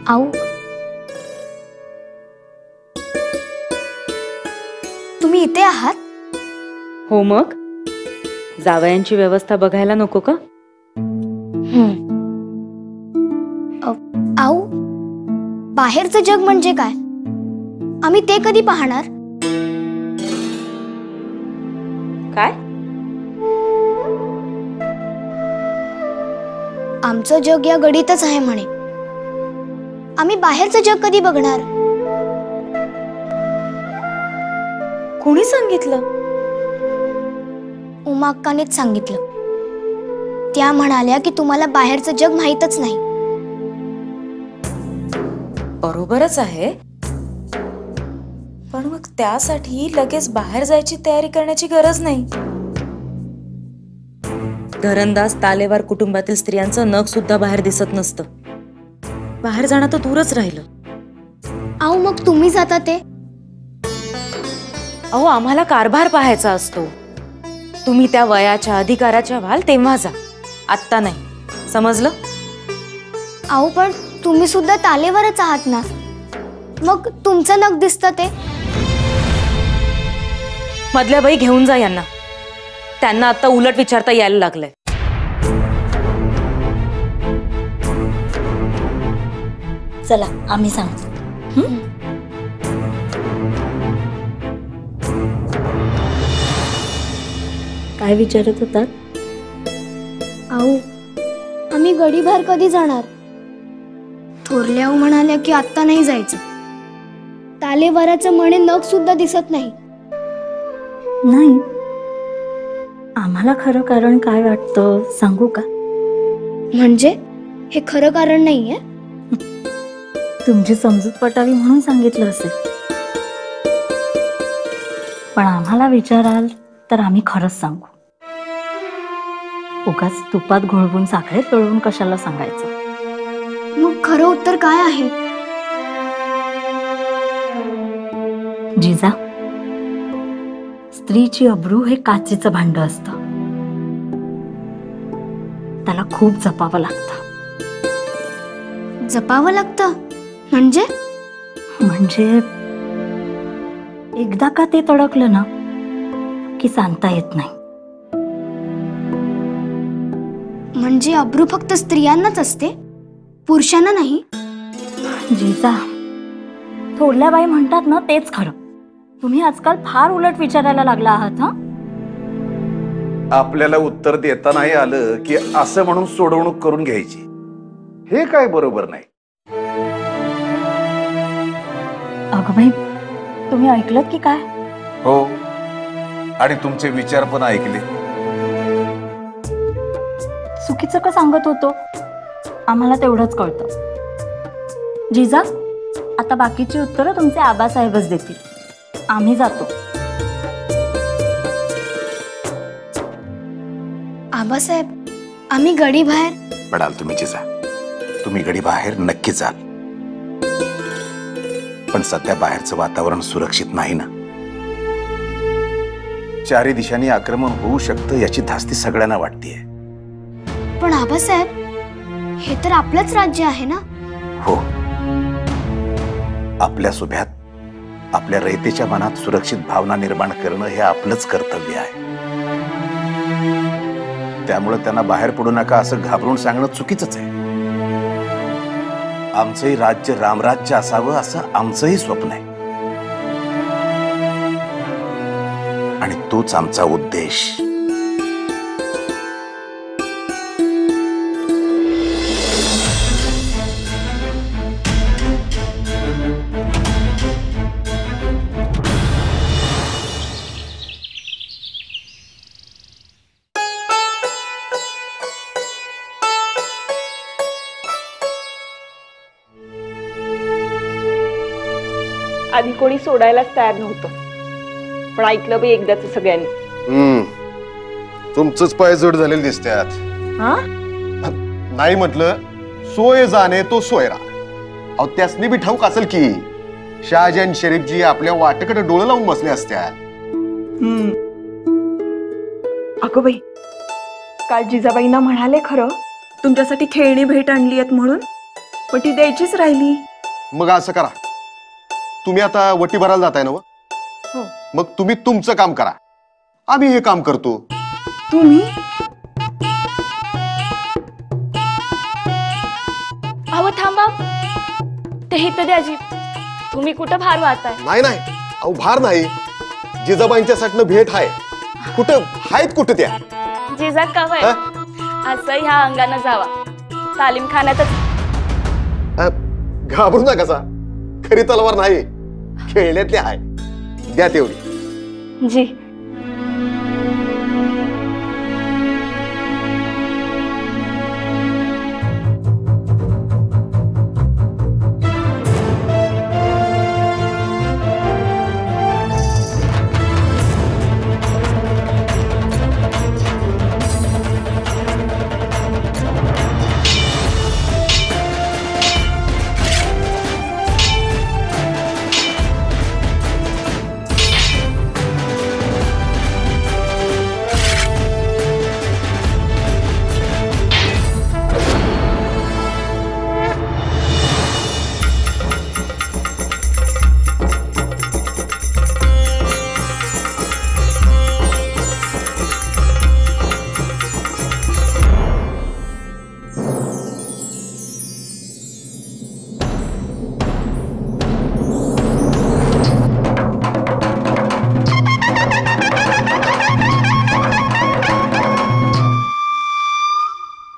आऊ, तुम्ही इथे आहात? हो, मग जावयांची व्यवस्था बघायला नको का? आऊ, बाहेरचं जग म्हणजे काय? आम्ही ते कधी पाहणार? काय? आमचं जग या गडीतच आहे म्हणे. आम्ही बाहेरचं जग कधी बघणार? कोणी सांगितलं? उमा अक्कानेच सांगितलं. त्या म्हणाल्या की तुम्हाला बाहेरचं जग माहीतच नाही. बरोबरच आहे, पण मग त्यासाठी लगेच बाहेर जायची तयारी करण्याची गरज नाही. धरणदास तालेवार कुटुंबातील स्त्रियांचं नख सुद्धा बाहेर दिसत नसतं. बाहेर जाणं तर दूरच राहिलं. आऊ, मग तुम्ही जाता ते? अहो, आम्हाला कारभार पाहायचा असतो. तुम्ही त्या वयाच्या अधिकाराच्या व्हाल तेव्हा जा, आत्ता नाही. समजलं? आऊ, पण तुम्ही सुद्धा तालेवरच आहात ना, मग तुमचं नख दिसतं ते? मधल्या बाई घेऊन जा यांना. त्यांना आता उलट विचारता यायला लागलंय. चला, आम्ही सांगतो. काय विचारत होतात? आऊ, आम्ही गडीबाहेर कधी जाणार? थोरल्या आऊ म्हणाल्या की आत्ता नाही जायचं. तालेवाराचं मणे नख सुद्धा दिसत नाही. नाही, आम्हाला खरं कारण काय वाटतं सांगू का? म्हणजे हे खरं कारण नाहीये? तुमची समजूत पटावी म्हणून सांगितलं असेल, पण आम्हाला विचाराल तर आम्ही खरंच सांगू. उगाच तुपात घोळवून साखरेत पिळवून कशाला सांगायचं? मग खरं उत्तर काय आहे? जिजा, स्त्रीची अब्रू हे काचेचं भांड असतं. त्याला खूप जपावं लागतं. जपावं लागतं म्हणजे? म्हणजे एकदा का ते तडकलं ना की सांगता येत नाही. म्हणजे अब्रू फक्त स्त्रियांनाच असते, पुरुषांना नाही? जिजा, थोरल्या बाई म्हणतात ना तेच खरं. तुम्ही आजकाल फार उलट विचारायला लागला आहात. आपल्याला उत्तर देता नाही आलं की असं म्हणून सोडवणूक करून घ्यायची, हे काय बरोबर नाही. अगं बाई, तुम्ही ऐकलत की काय? हो, आणि तुमचे विचार पण ऐकले. चुकीचं का सांगत होतो? आम्हाला तेवढंच कळतं. जिजा, आता बाकीची उत्तरं तुमचे आबासाहेबच देतील. आम्ही जातो. आबासाहेब, आम्ही गडी बाहेर. पडाल तुम्ही जिजा, तुम्ही गडी बाहेर नक्की जाल, पण सध्या बाहेरचं वातावरण सुरक्षित नाही ना. चारी दिशांनी आक्रमण होऊ शकतं याची धास्ती सगळ्यांना वाटतेय. पण आबासाहेब, हे तर आपलंच राज्य आहे ना? हो, आपल्या सुभ्यात आपल्या रयतेच्या मनात सुरक्षित भावना निर्माण करणं हे आपलंच कर्तव्य आहे. त्यामुळे त्यांना बाहेर पडू नका असं घाबरून सांगणं चुकीचंच आहे. आमचंही राज्य रामराज्य असावं असं आमचंही स्वप्न आहे, आणि तोच आमचा उद्देश. आधी कोणी सोडायलाच तयार नव्हतं, पण ऐकलं बाई एकदाच सगळ्यांनी. तुमचंच पाय जड झालेले दिसतात. नाही म्हटलं, सोय जाणे तो सोयरा. अहो, त्यासनी बी ठाऊक असेल की शहाजहान शरीफजी आपल्या वाटेकडे डोळे लावून बसले असत्या. अगं बाई, काल जिजाबाईंना म्हणाले खरं तुमच्यासाठी खेळणी भेट आणली आहेत म्हणून, पण ती द्यायचीच राहिली. मग असं करा, तुम्ही आता वटी भरायला जाताय ना व? हो. मग तुम्ही तुमचं काम करा, आम्ही हे काम करतो. तुम्ही अहो थांबा, ते इथं द्या जी. तुम्ही कुठं भार वाहताय? नाही नाही, अहो भार नाही, जिजाबाईंच्या साठनं भेट आहे. कुठं आहेत कुठं त्या? जिजा कवय असं ह्या अंगानं जावा, तालीम खाण्यातच. घाबरू नका सा, खरी तलवार नाही, खेळण्यातली आहे. द्या तेवढी. जी.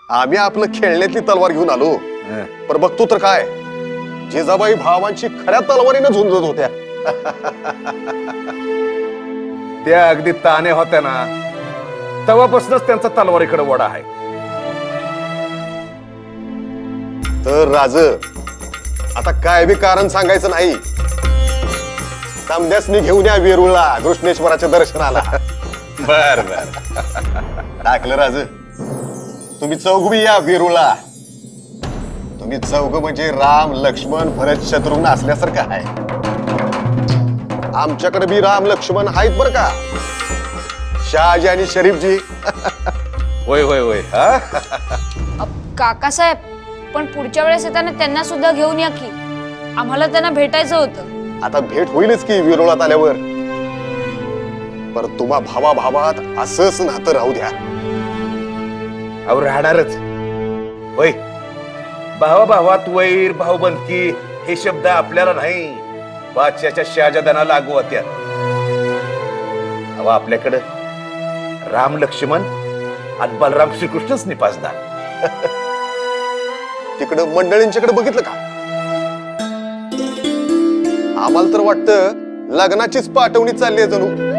आम्ही आपलं खेळण्यातली तलवार घेऊन आलो, पण बघतो तर काय, जिजाबाई भावांची खऱ्या तलवारीनं झुंजत होत्या. त्या अगदी ताने होत्या ना, तेव्हापासूनच त्यांचा तलवारीकडे वडा आहे. तर राज, आता काय बी कारण सांगायचं नाही, समध्यासनी घेऊन या वेरूळला कृष्णेश्वराच्या दर्शनाला. बर बर. टाकलं राज, तुम्ही चौघ बी या वेरूळला. तुम्ही चौघ म्हणजे राम लक्ष्मण भरत शत्रुघ्न असल्यासारखं आहे. आमच्याकडे बी राम लक्ष्मण आहेत बर का, शहाजी आणि शरीफजी. होय होय होय. काकासाहेब, पण पुढच्या वेळेस येताना त्यांना सुद्धा घेऊन या की, आम्हाला त्यांना भेटायचं होतं. आता भेट होईलच की वेरूळात आल्यावर, पर तुम्हा भावा भावात असंच नातं राहू द्या. अहो राहणारच होय. भावा भावात वैर भाऊबंदकी हे शब्द आपल्याला नाही, बादशाच्या शहाजादांना लागू होत्या. अहो आपल्याकडं राम लक्ष्मण आणि बलराम श्रीकृष्णच निपासदार. तिकडं मंडळींच्याकडे बघितलं का? आम्हाला तर वाटतं लग्नाचीच पाठवणी चालली आहे जणू.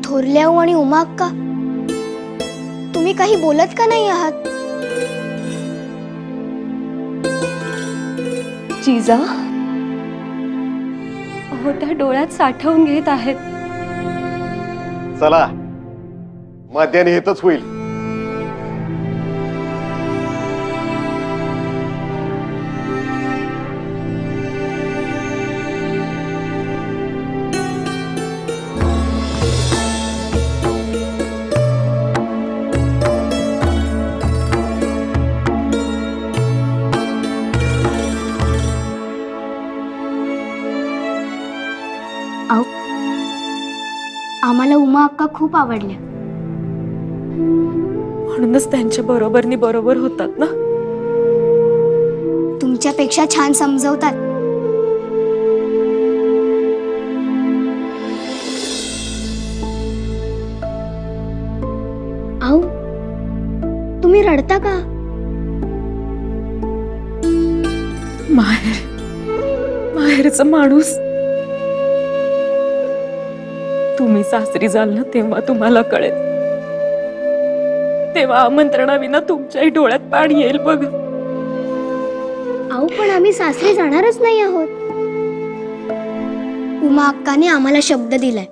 थोरल्याऊ आणि उमा अक्का, तुम्ही काही बोलत का नाही आहात? जिजा, अहो त्या डोळ्यात साठवून घेत आहेत. चला, मध्याने हेतच होईल. आम्हाला उमा अक्का खूप आवडल्या. म्हणूनच त्यांच्या बरोबरनी बरोबर होतात ना. तुमच्यापेक्षा छान समजवतात. आऊ, तुम्ही रडता का? माहेरचा माणूस. तुम्ही सासरी जाल ना तेव्हा तुम्हाला कळेल. तेव्हा आमंत्रणाविना तुमच्याही डोळ्यात पाणी येईल बघ. आऊ, पण आम्ही सासरी जाणारच नाही आहोत. उमा अक्काने आम्हाला शब्द दिलाय,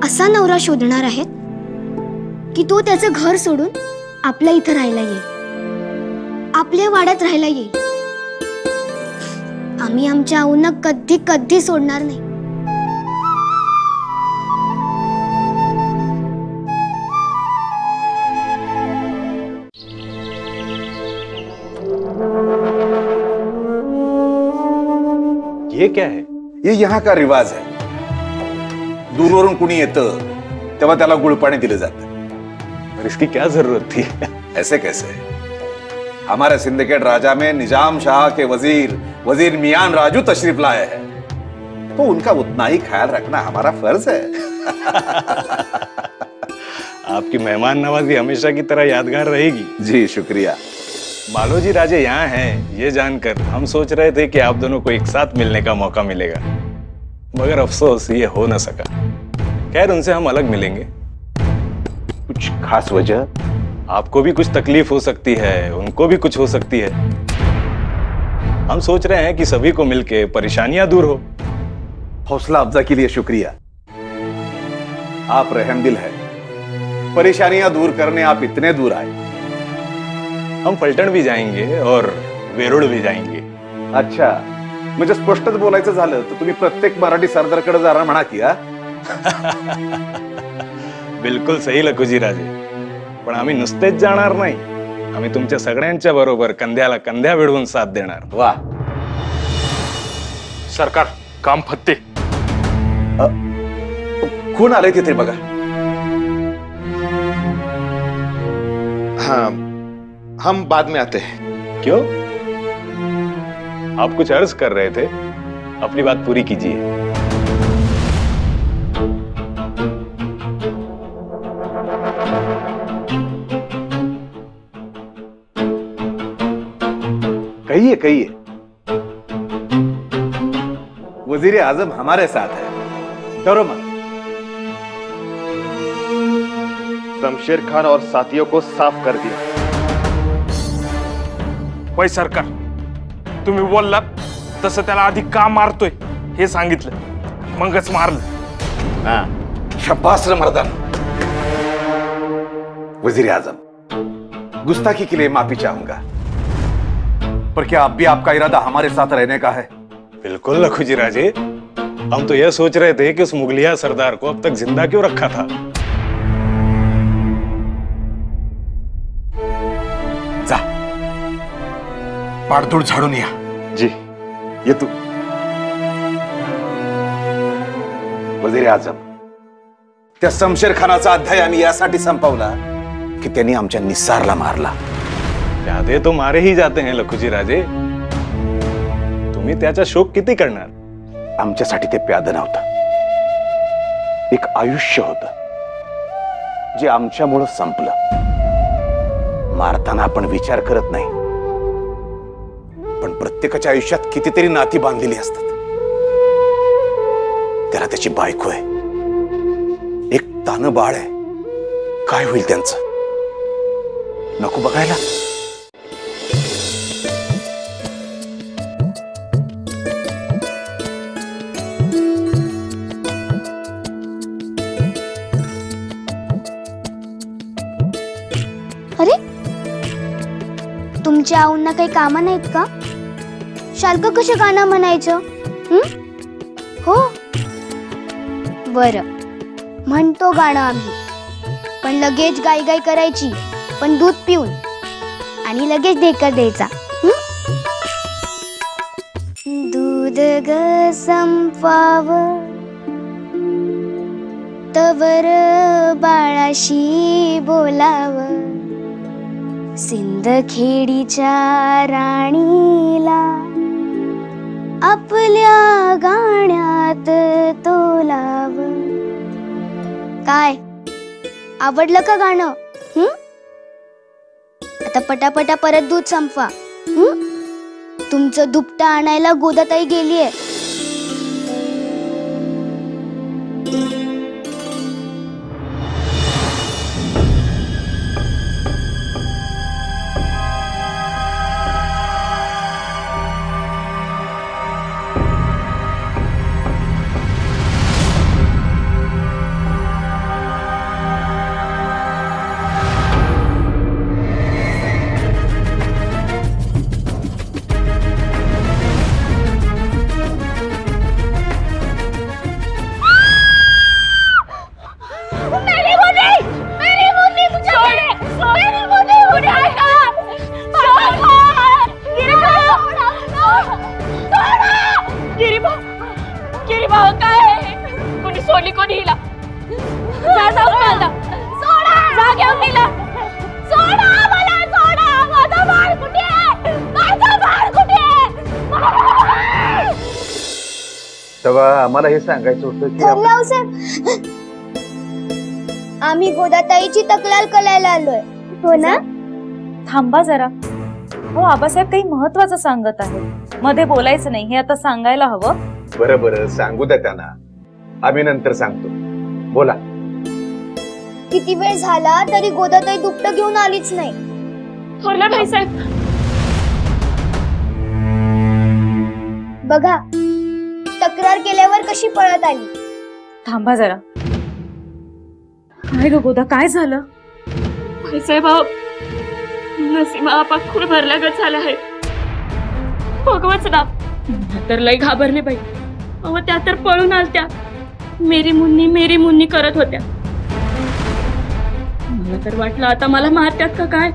असा नवरा शोधणार आहेत की तो त्याचं घर सोडून आपल्या इथं राहायला येईल, आपल्या वाड्यात राहायला येईल. आम्ही आमच्या आऊंना कधी कधी सोडणार नाही. ये क्या है? ये यहाँ का रिवाज है. दूरवरून कुणी येतं तेव्हा त्याला गुळपाणी दिलं जातं. और इसकी क्या जरूरत थी? ऐसे कैसे? हमारे सिंडिकेट राजा में निजाम शाह के वजीर मियान राजू तशरीफ लाए हैं, तो उनका उतना ही ख्याल रखना हमारा फर्ज है. आपकी मेहमान नवाजी हमेशा की तरह यादगार रहेगी. जी शुक्रिया. मालोजी राजे यहाँ हैं ये जानकर हम सोच रहे थे कि आप दोनों को एक साथ मिलने का मौका मिलेगा, मगर अफसोस ये हो न सका. खैर उनसे हम अलग मिलेंगे. कुछ खास वजह? आपको भी कुछ तकलीफ हो सकती है, उनको भी कुछ हो सकती है. हम सोच रहे हैं कि सभी को मिलके परेशानियां दूर हो. हौसला अफजा के लिए शुक्रिया. आप रहमदिल हैं. परेशानियां दूर करने आप इतने दूर आए. हम फलटण भी जाएंगे और वेरूळ भी जाएंगे. अच्छा, म्हणजे स्पष्टच बोलायचं झालं तर तुम्ही प्रत्येक मराठी सरदारकडे जाणार म्हणा की. बिलकुल सही लखुजी राजे. पण आम्ही नुसतेच जाणार नाही, आम्ही तुमच्या सगळ्यांच्या बरोबर कंध्याला कंध्या भिडवून साथ देणार. वा. सरकार काम फत्ते. कोण आले तिथे बघा. हाँ, हम बाद में आते हैं. क्यों? आप कुछ अर्ज कर रहे थे, अपनी बात पूरी कीजिए. कहिए कहिए. वजीर आजम हमारे साथ है, डरो मत. शमशेर खान और साथियों को साफ कर दिया. वय सरकार, तुम्ही बोललात तसं त्याला आधी का मारतोय हे सांगितलं, मगच मारलं. शब्बास रे मर्दान. वजीर आजम, गुस्ताखी के लिए माफी चाहूंगा, पर क्या अब भी आपका इरादा हमारे साथ रहने का है? बिल्कुल लखुजी राजे. हम तो यह सोच रहे थे कि उस मुगलिया सरदार को अब तक जिंदा क्यों रखा था. जा, पाडधूळ झाडून या. जी. ये तू. वजीर आजम, त्या शमशेर खानाचा अध्याय आम्ही यासाठी संपवला की त्यांनी आमच्या निस्सारला मारला. प्यादे तो मारे ही जाते हैं लखुजी राजे. तुम्ही त्याचा शोक किती करणार. आमच्यासाठी ते प्यादं नव्हतं, एक आयुष्य होतं जे आमच्यामुळं संपलं. मारताना आपण विचार करत नाही, पण प्रत्येकाच्या आयुष्यात कितीतरी नाती बांधलेली असतात. त्याला त्याची बायको आहे, एक तानं बाळ आहे. काय होईल त्यांचं? नको बघायला. अरे, तुमच्या आऊंना काही कामं नाहीत का? शालकं कसं गाणं म्हणायचं? हो, बरं, म्हणतो गाणं आम्ही, पण लगेच गाई गाई करायची, पण दूध पिऊन, आणि लगेच ढेकर द्यायचा. दूध ग संपावं तवर बाळाशी बोलावं, सिंदखेडीच्या राणीला आपल्या गाण्यात तोलावं. काय आवडलं का गाणं? आता पटापटा परत दूध संपवा. तुमचं दुपटा आणायला गोदाताई गेलीये. गिरीभाऊ काय कोणी सोडली कोणी हिला जा जाऊ मला सोडा जा घेऊन तिला सोडा मला सोडा माझा बाळ कुठे आहे माझा बाळ कुठे आहे तेव्हा आम्हाला हे सांगायचं होतं की साहेब आम्ही गोदाताईची तक्रार करायला आलोय हो ना? थांबा जरा. हो आबासाहेब काही महत्वाचं सांगत आहे, मध्ये बोलायचं नाही हे आता सांगायला हवं. बरं बरं सांगू द्या त्यांना, आम्ही नंतर सांगतो. बोला. किती वेळ झाला तरी गोदाताई दुपटं घेऊन आलीच नाही. थोरल्या भाईसाहेब बघा तक्रार केल्यावर कशी पळत आली. थांबा जरा. काय ग गोदा काय झालं? भाईसाहेब नसीमा आपा खूळ भरल्यागत झाला आहे. भगवच ना तर लय घाबरले बाई. अहो त्या तर पळून आलत्या, मेरी मुन्नी करत होत्या. मला तर वाटलं आता मला मारत्यात का काय.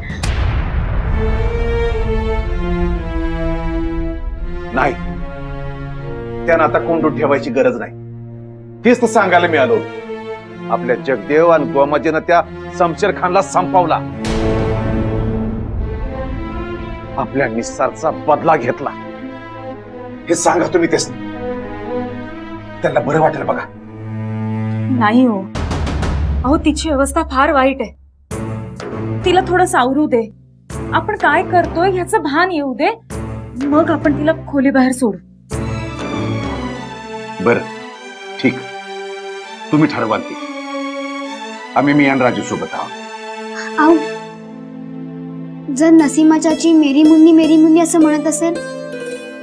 नाही, त्यांना आता कोंडून ठेवायची गरज नाही. तेच तर सांगायला मिळालो. आपल्या जगदेव आणि गोमाजीनं त्या शमशेर खानला संपवला, आपल्या निस्सारचा बदला घेतला. हे सांगा तुम्ही तेच. त्यांना बरं वाटेल बघा. नाही हो, अहो तिची अवस्था फार वाईट आहे. तिला थोडं सावरू दे. आपण काय करतोय ह्याचं भान येऊ दे, मग आपण तिला खोली बाहेर सोडू. बर ठीक, तुम्ही ठरवाल ती. आम्ही मी आणि राजू सोबत आहोत. आऊ जर नसीमा चाची मेरी मुन्नी असं म्हणत असेल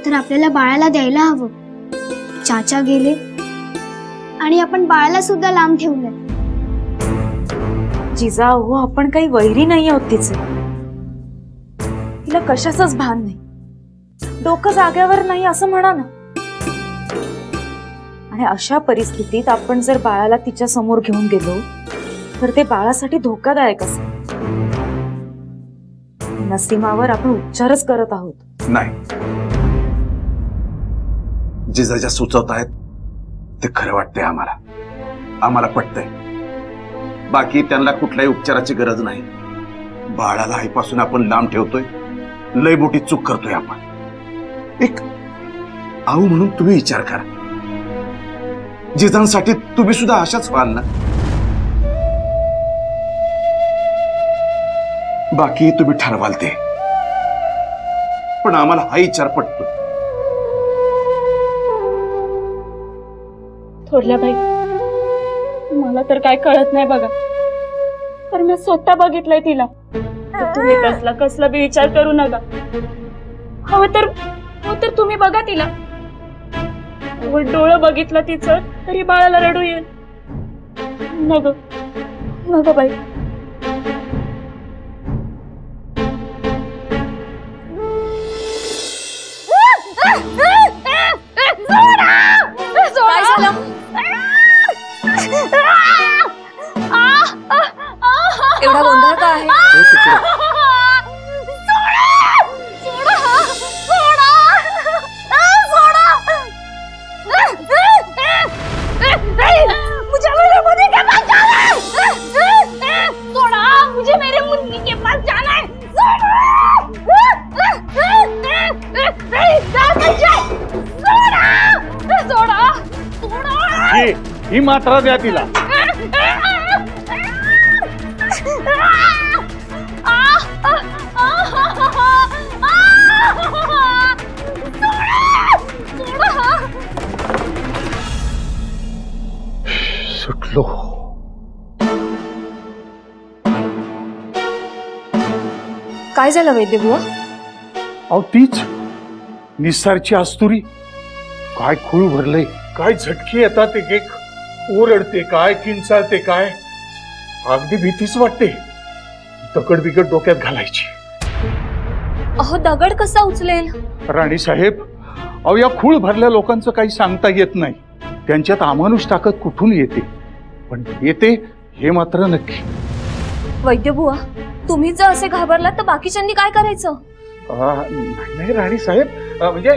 तर आपल्याला बाळाला द्यायला हवं. चाचा गेले आणि आपण बाळाला सुद्धा लांब ठेवलंय. जिजाऊ आपण काही वैरी नाही आहोत तिचे. तिला कशाचंच भान नाही, डोकं जाग्यावर नाही असं म्हणा ना. आणि अशा परिस्थितीत आपण जर बाळाला तिच्या समोर घेऊन गेलो तर ते बाळासाठी धोकादायक असेल. नसीमावर आपण उपचारच करत आहोत. नाही, जिजाच्या सुचवत आहेत ते खरं वाटतंय आम्हाला. आम्हाला पटतंय. बाकी त्यांना कुठल्याही उपचाराची गरज नाही. बाळाला आईपासून आपण लांब ठेवतोय, लय मोठी चूक करतोय आपण. एक आऊ म्हणून तुम्ही विचार करा. जिजांसाठी तुम्ही सुद्धा अशाच व्हाल ना. बाकी तुम्ही ठरवाल ते, पण आम्हाला हा विचार पटतो. थोरल्या बाई मला तर काय कळत नाही बघा. तर मी स्वतः बघितलंय तिला. तुम्ही कसला बी विचार करू नका. हवं तर तुम्ही बघा तिला. डोळं बघितलं तिचं तरी बाळाला रडू येईल. नग बाई. एवढा गोंधळ का आहे? मुझे मेरे मुन्नी के पास जाना है. ही मात्रा द्या तिला. सुटलो. काय झालं वैद्यबुवा? अहो तीच निस्सारची आस्तुरी. काय खूळ भरलंय, काय झटके येतात. एक ओरडते काय, किंचाळते काय, अगदी भीतीच वाटते. दगड बिगड डोक्यात घालायची. अहो दगड कसा उचलेल? राणी साहेब, अहो या खूळ भरल्या लोकांचं काही सांगता येत नाही. त्यांच्यात अमानुष ताकद कुठून येते, पण येते हे मात्र नक्की. वैद्यबुवा तुम्ही जर असे घाबरलात तर बाकीच्यांनी काय करायचं? नाही राणी साहेब, म्हणजे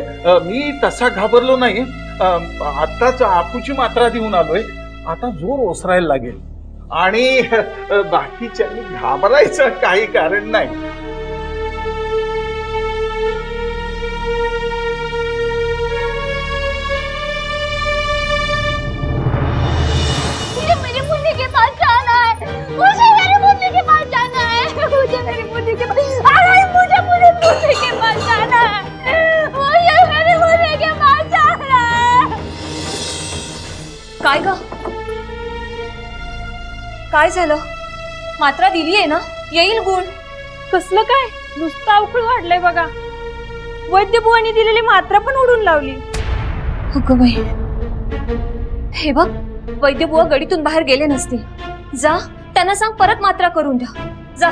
मी तसा घाबरलो नाही. आत्ताच आपूची मात्रा देऊन आलोय. आता जोर ओसरायला लागेल आणि बाकीच्यांनी घाबरायचं काही कारण नाही. मेरी मुन्नी के पास जाना है, मुझे मेरी मुन्नी के पास जाना है, मुझे मेरी मुन्नी के पास, अरे मुझे मेरी मुन्नी के पास जाना है, मुझे मेरी मुन्नी के पास जाना है. काय ग, काय झालं? मात्रा दिलीये ना, येईल गुण. कसलं काय, नुसतं अवखळ वाढलंय बघा. वैद्यबुवांनी दिलेली मात्रा पण उडून लावली. अगं बाई, हे बघ, वैद्यबुवा गडीतून बाहेर गेले नसतील. जा, त्यांना सांग परत मात्रा करून द्या. जा.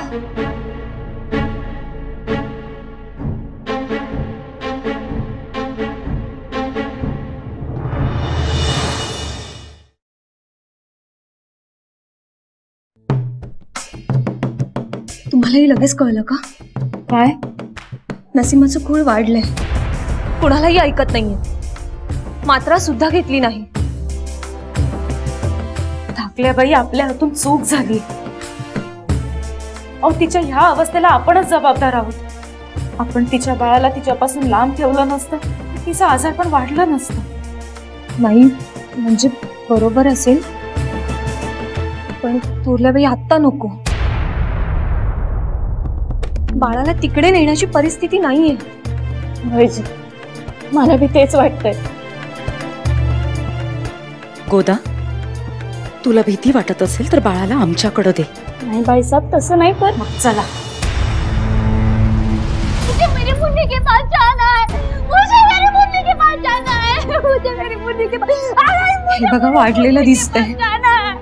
तुम्हालाही लगेच कळलं का? काय? नसीमाचं खूळ वाढलंय. कुणालाही ऐकत नाहीये. मात्रा सुद्धा घेतली नाही. धाकल्या बाई, आपल्या हातून चूक झाली. अहो, तिच्या ह्या अवस्थेला आपणच जबाबदार आहोत. आपण तिच्या बाळाला तिच्यापासून लांब ठेवलं नसतं, तिचा आजार पण वाढला नसतं. नाही म्हणजे बरोबर असेल, पण थोरल्याबाई आत्ता नको. बाळाला तिकडे नेण्याची परिस्थिती नाहीये. भाईजी, मला बी तेच वाटतंय. गोदा, तुला भीती वाटत असेल तर बाळाला आमच्याकडे दे. नाही बाईसाहेब, तसं नाही. पण मग चला. मुझे मेरी मुन्नी के पास जाना है, मुझे मेरी मुन्नी के पास जाना है, मुझे मेरी मुन्नी के पास, हे बघा, वाढलेलं दिसतंय. जाना है,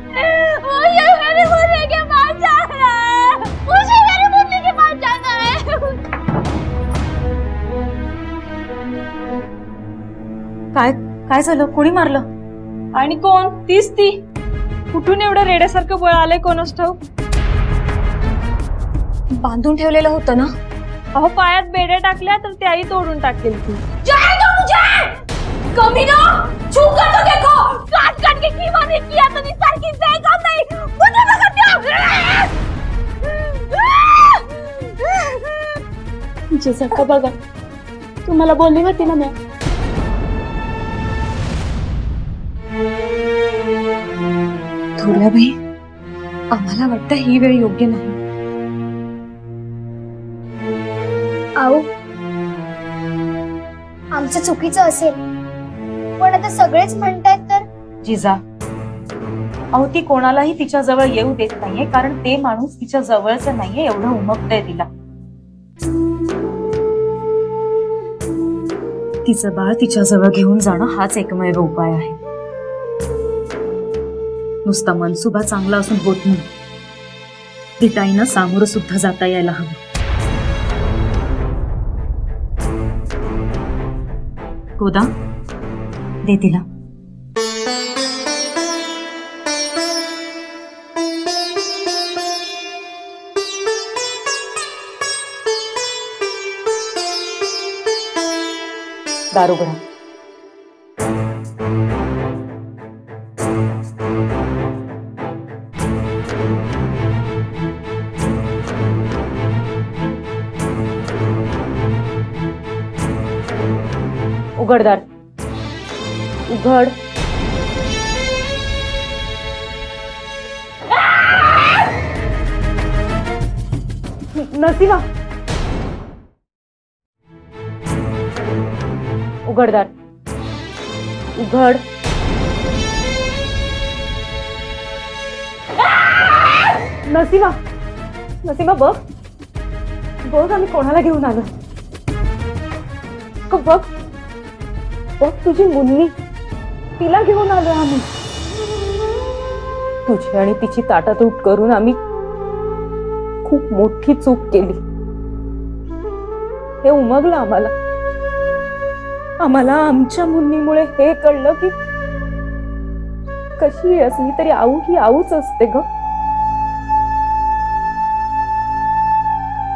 मुझे मेरी मुन्नी के पास जाना है, मुझे मेरी मुन्नी के पास जाना है. काय काय झालं? कोणी मारलं? आणि कोण? तीच ती. कुठून एवढं रेड्यासारखं बळ आलंय कोणास ठाऊक. बांधून ठेवलेलं होतं ना. अहो, पायात बेड्या टाकल्या तर त्याही तोडून टाकेल ती. कमी ना, छूकर तो देखो, काट काट के कीमा ने किया तो निसार की जाएगा नहीं, मुझे बता दो. जिजा का बघा, तुम्हाला बोलली होती ना मी. थोरल्याबाई, आम्हाला वाटतं ही वेळ योग्य नाही. आओ, आमचं चुकीचं असेल, पण आता सगळेच म्हणतायत तर. जिजा, अहो, ती कोणालाही तिच्या जवळ येऊ देत नाहीये, कारण ते माणूस तिच्या जवळचं नाहीये एवढं उमगतंय तिला. तिचं बाळ तिच्या जवळ घेऊन जाणं हाच एकमेव उपाय आहे. नुसता मनसुबा चांगला असून होत नाही, तिताईनं सामोरं सुद्धा जाता यायला हवं. गोदा, दे तिला. दारू गरम. उघडदार, उघड. नसीमा, उघडदार, उघड. नसीमा, नसीमा, बघ बघ, आम्ही कोणाला घेऊन आलो. बघ बघ, तुझी मुन्नी, तिला घेऊन आलो आम्ही. तुझी आणि तिची ताटातूट करून आम्ही खूप मोठी चूक केली. हे उमगलं आम्हाला. आम्हाला आमच्या मुन्नीमुळे हे कळलं की कशी असली तरी आऊ ही आऊच असते ग.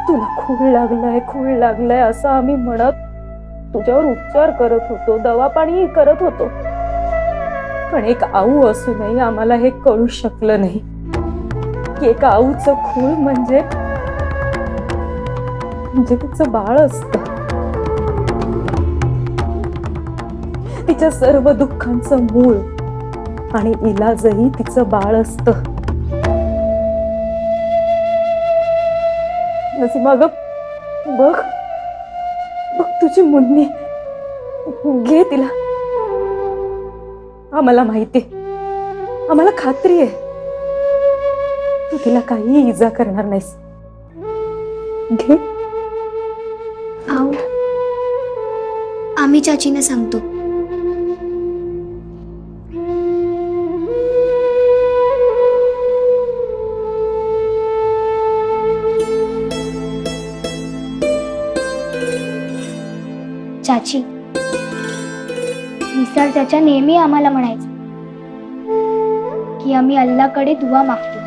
तुला खूळ लागलाय असं आम्ही म्हणत तुझ्यावर उपचार करत होतो, दवा पाणी करत होतो, पण एक आऊ असूनही आम्हाला हे कळू शकलं नाही की एक आऊचं खूळ म्हणजे तिचं बाळ असतं, तिच्या सर्व दुःखांचं मूळ आणि इलाजही तिचं बाळ असतं. नसीमा ग, बघ तुझी मुन्नी, घे तिला. आम्हाला माहिती, आम्हाला खात्री आहे तू तिला काही इजा करणार नाहीस. घे. आओ, आम्ही चाचीने सांगतो. चाची, निसार चाचा नेहमी आम्हाला म्हणायचं की आम्ही अल्लाकडे दुआ मागतो,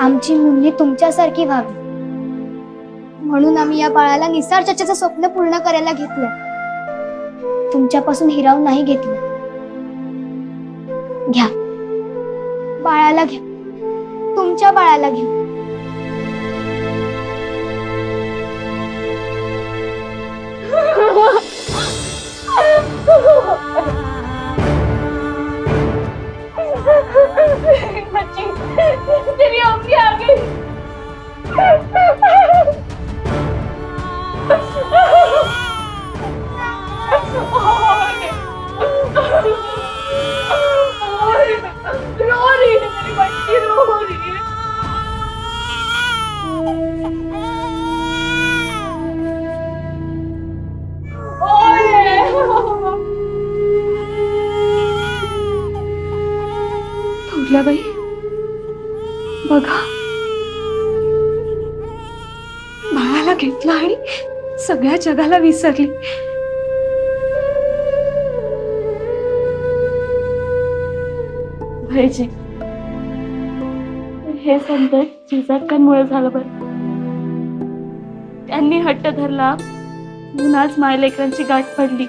आमची मुन्नी तुमच्यासारखी व्हावी, म्हणून आम्ही या बाळाला निसार चाचाचं स्वप्न पूर्ण करायला घेतलं, तुमच्यापासून हिरावून नाही घेतलं. घ्या बाळाला, घ्या तुमच्या बाळाला, घ्या. तेरी अम्मी आ गई. रो रही है मेरी बच्ची, रो रही है. बाई, बघा बाळाला घेतला आणि सगळ्या जगाला विसरली. भाईजी, हे संकट जिजाक्कांमुळे झालं बरं. त्यांनी हट्ट धरला म्हणून आज मायलेकरांची गाठ पडली.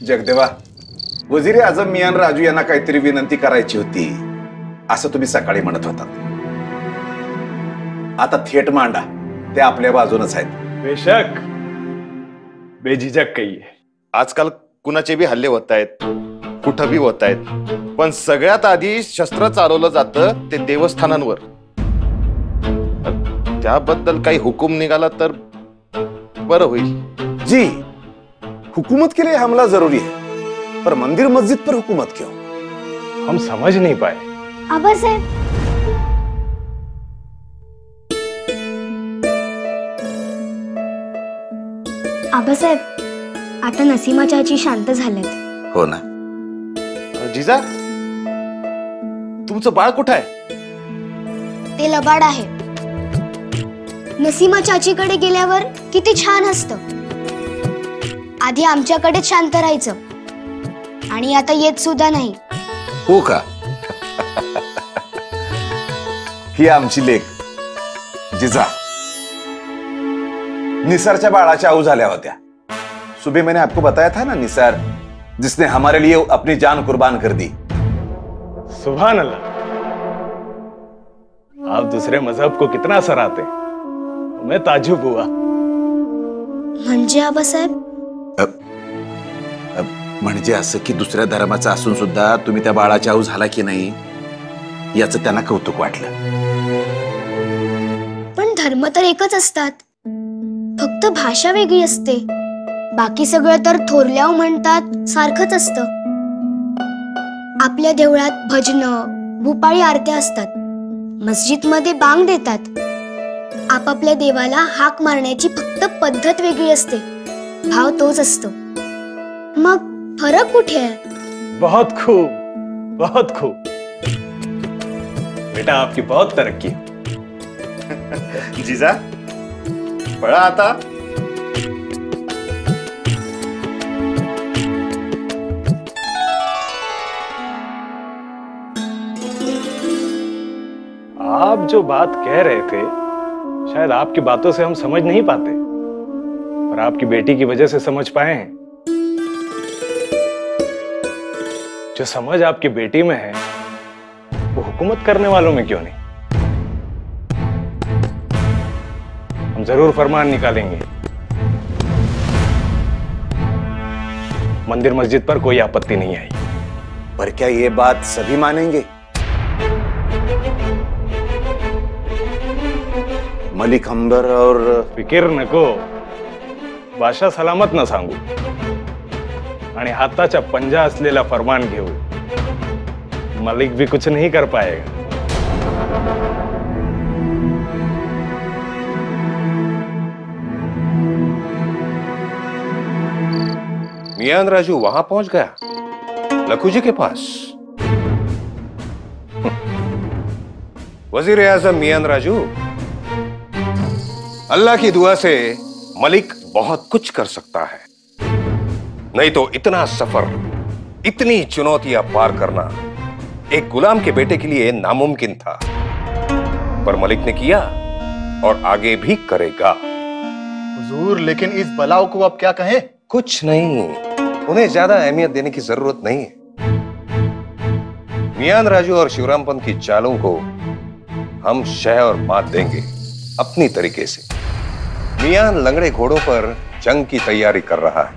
जगदेवा, वजीर आझम मियान राजू यांना काहीतरी विनंती करायची होती असं तुम्ही सकाळी म्हणत होता. आता थेट मांडा, ते आपल्या बाजूनच आहेत. बेशक, बेझिझक कही है. आजकाल कुणाचे बी हल्ले होत आहेत, कुठं बी होत आहेत, पण सगळ्यात आधी शस्त्र चालवलं जातं ते देवस्थानांवर. त्याबद्दल काही हुकूम निघाला तर बरं होईल. जी, हुकूमत के लिए हमला जरूरी है, पर मंदिर मस्जिद पर हुकूमत क्यों? हम समझ नहीं पाए. आबा साहेब, आबासाहेब, आता नसीमा चाची शांत झाल्यात. हो ना. जिजा, तुमचं बाळ कुठं आहे? ते लबाड आहे. नसीमा चाचीकडे गेल्यावर किती छान असतं. आधी आमच्याकडेच शांत राहायचं आणि आता येत सुद्धा नाही. हो का? ही आमची लेक जिजा. निसारच्या बाळाच्या आऊ झाल्या होत्या. सुबह मैंने आपको बताया था ना, निसार जिसने हमारे लिए अपनी जान कुर्बान कर दी. सुभान अल्लाह. आप दूसरे मजहब को कितना सराहते. मैं ताजुब हुआ. म्हणजे आबासाहेब, म्हणजे असं की दुसऱ्या धर्माचा असून सुद्धा तुम्ही त्या बाळाच्या आऊ झाला की नाही याचं त्यांना कौतुक वाटलं. पण धर्म तर एकच असतात, फक्त भाषा वेगळी असते. बाकी सगळं तर थोरल्याव म्हणतात सारखंच असतं. आपल्या देवळात भजनं, भूपाळी आरत्या असतात, मस्जिद मध्ये बांग देतात. आपापल्या देवाला हाक मारण्याची फक्त पद्धत वेगळी असते. भाव तोच असतो. मग फरक कुठे आहे? बहुत खूब, बहुत खूब. बेटा आपकी बहुत तरक्की. जीजा पळा आता. आप जो बात कह रहे थे शायद आपकी बातों से हम समझ नहीं पाते, पर आपकी बेटी की वजह से समझ पाए हैं. जो समझ आपकी बेटी में है वो हुकूमत करने वालों में क्यों नहीं? हम जरूर फरमान निकालेंगे. मंदिर मस्जिद पर कोई आपत्ति नहीं आई. पर क्या ये बात सभी मानेंगे? मलिक अंबर और फिकीर नको. भाषा सलामत न सांगू आणि हाताच्या पंजा असलेला फरमान घेऊ. मलिक भी कुछ नहीं कर पाएगा. मियान राजू वहां पहुंच गया लखू जी के पास. वजीर आजम मियान राजू, अल्लाह की दुआ से मलिक बहुत कुछ कर सकता है. नहीं तो इतना सफर, इतनी चुनौतियां पार करना एक गुलाम के बेटे के लिए नामुमकिन था. पर मलिक ने किया और आगे भी करेगा. हुजूर, लेकिन इस बलाव को अब क्या कहें? कुछ नहीं, उन्हें ज्यादा अहमियत देने की जरूरत नहीं है. मियान राजू और शिवरामपंत की चालों को हम शह और मात देंगे अपनी तरीके से. मियान लंगड़े घोड़ों पर जंग की तैयारी कर रहा है.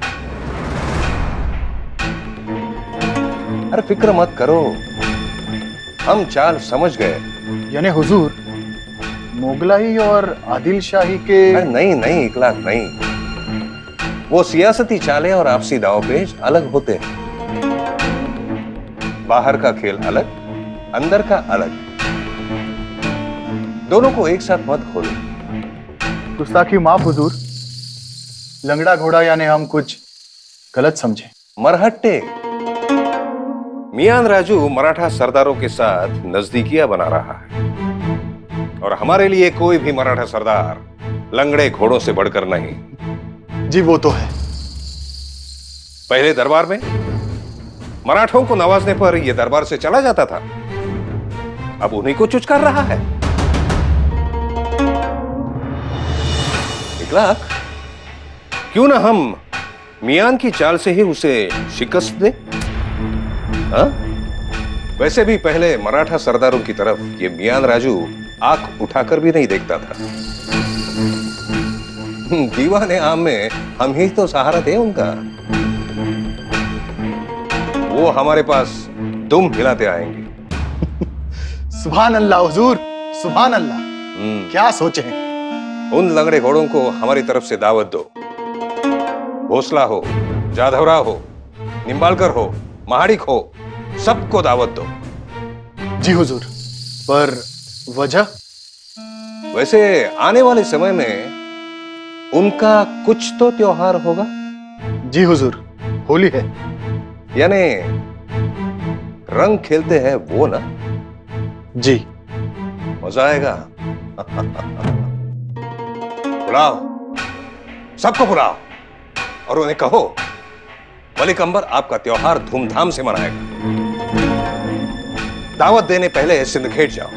अरे फिक्र मत करो, हम चाल समझ गए. यानी हुजूर, मुगलाई और आदिल शाही के... नहीं नहीं इखलाक नहीं. वो सियासती चालें और आपसी दांवपेच अलग होते हैं. बाहर का खेल अलग, अंदर का अलग. दोनों को एक साथ मत खोलो. गुस्ताखी माफ हुजूर. लंगड़ा घोड़ा यानी हम कुछ गलत समझे. मरहट्टे. मियान राजू मराठा सरदारों के साथ नजदीकियां बना रहा है और हमारे लिए कोई भी मराठा सरदार लंगड़े घोड़ों से बढ़कर नहीं. जी वो तो है. पहले दरबार में मराठों को नवाजने पर यह दरबार से चला जाता था, अब उन्हीं को चुचकार रहा है. इखलाक, क्यों ना हम मियान की चाल से ही उसे शिकस्त दे? हाँ? वैसे भी पहले मराठा सरदारों की तरफ ये मियान राजू आंख उठाकर भी नहीं देखता था. दीवाने आम में हम ही तो सहारा थे उनका. वो हमारे पास दुम हिलाते आएंगे. सुभान अल्लाह हुजूर, सुभान अल्लाह. क्या सोचे हैं? उन लंगड़े घोड़ों को हमारी तरफ से दावत दो. भोसला हो, जाधवराव हो, निम्बालकर हो, महाड़िक हो, सबको दावत दो. जी हुजूर. पर वजह? वैसे आने वाले समय में उनका कुछ तो त्योहार होगा. जी हुजूर, होली है. यानी रंग खेलते हैं वो ना? जी. मजा आएगा. बुलाओ, सबको बुलाओ और उन्हें कहो मलिक अंबर आपका त्योहार धूमधाम से मनाएगा. दावत देने पहले सिंदखेत जाओ.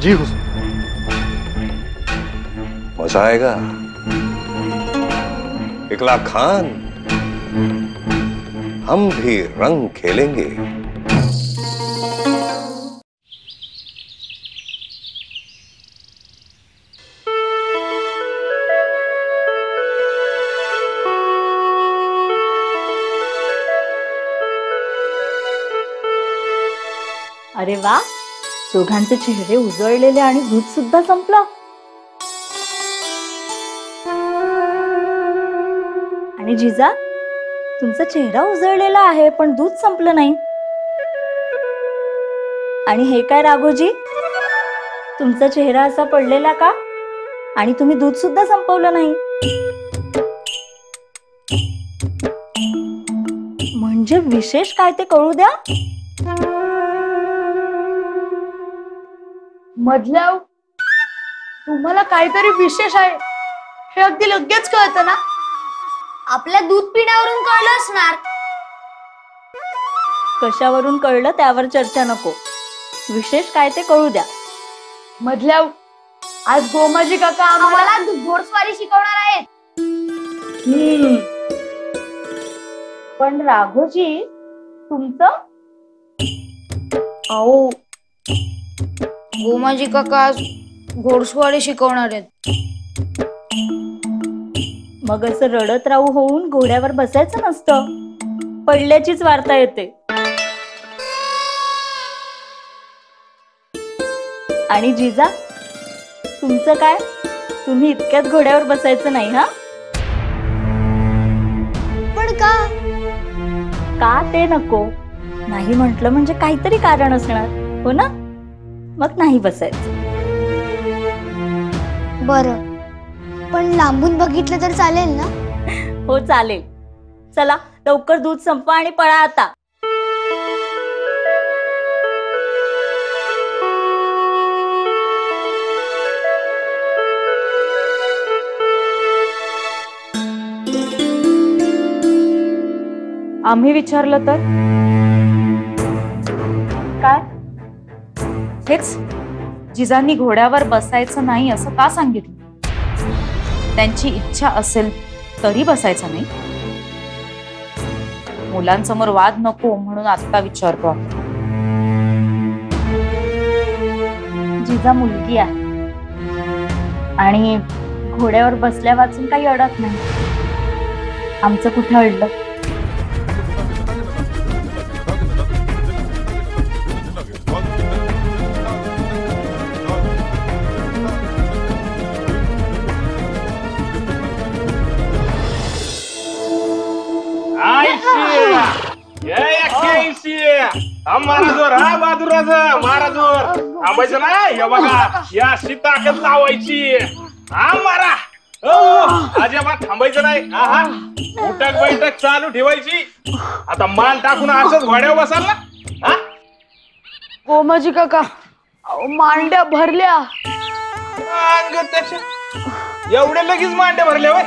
जी हुजूर. मजा आएगा. इखलाक खान, हम भी रंग खेलेंगे. अरे वा, दोघांचे चेहरे उजळलेले आणि दूध सुद्धा संपलं. आणि जिजा, तुमचा चेहरा उजळलेला आहे पण दूध संपलं नाही. आणि हे काय राघोजी, तुमचा चेहरा असा पडलेला का? आणि तुम्ही दूध सुद्धा संपवलं नाही. विशेष काय ते कळू द्या. मधल्या तुम्हाला काहीतरी विशेष आहे हे अगदी लगेच कळतं ना. आपल्या दूध पिण्यावरून कळलं असणार. कशावरून कळलं त्यावर चर्चा नको. विशेष काय ते कळू द्या. मधल्या आज गोमाजी काका आम्हाला घोडस्वारी शिकवणार आहेत. पण राघोजी तुमचं. अहो गोमाजी काका आज घोडस्वारी शिकवणार आहेत. मग असं रडत राहू होऊन घोड्यावर बसायचं नसतं. पडल्याचीच वार्ता येते. आणि जिजा तुमचं काय. तुम्ही इतक्यात घोड्यावर बसायचं नाही हा. पण का ते नको. नाही म्हटलं म्हणजे काहीतरी कारण असणार हो ना. मग नाही बसायचं. बरं पण लांबून बघितलं तर चालेल ना. हो चालेल. चला लवकर दूध संपवा आणि पळा आता. आम्ही विचारलं तर काय. हेच जिजांनी घोड्यावर बसायचं नाही असं का सांगितलं. त्यांची इच्छा असेल तरी बसायचं नाही. मुलांसमोर वाद नको म्हणून आता विचारतो. जिजा मुलगी आहे आणि घोड्यावर बसल्या वाचून काही अडत नाही. आमचं कुठे अडलं. थांबायचं ना. हे बघा या अशी ताकद लावायची. हा मारा. अजिबात थांबायचं नाही. उठक बैठक चालू ठेवायची. आता मान टाकून असंच घोड्यावर बसाल ना. गोमाजी काका मांड्या भरल्या. अंग त्याच्या एवढे लगेच मांड्या भरल्या वय.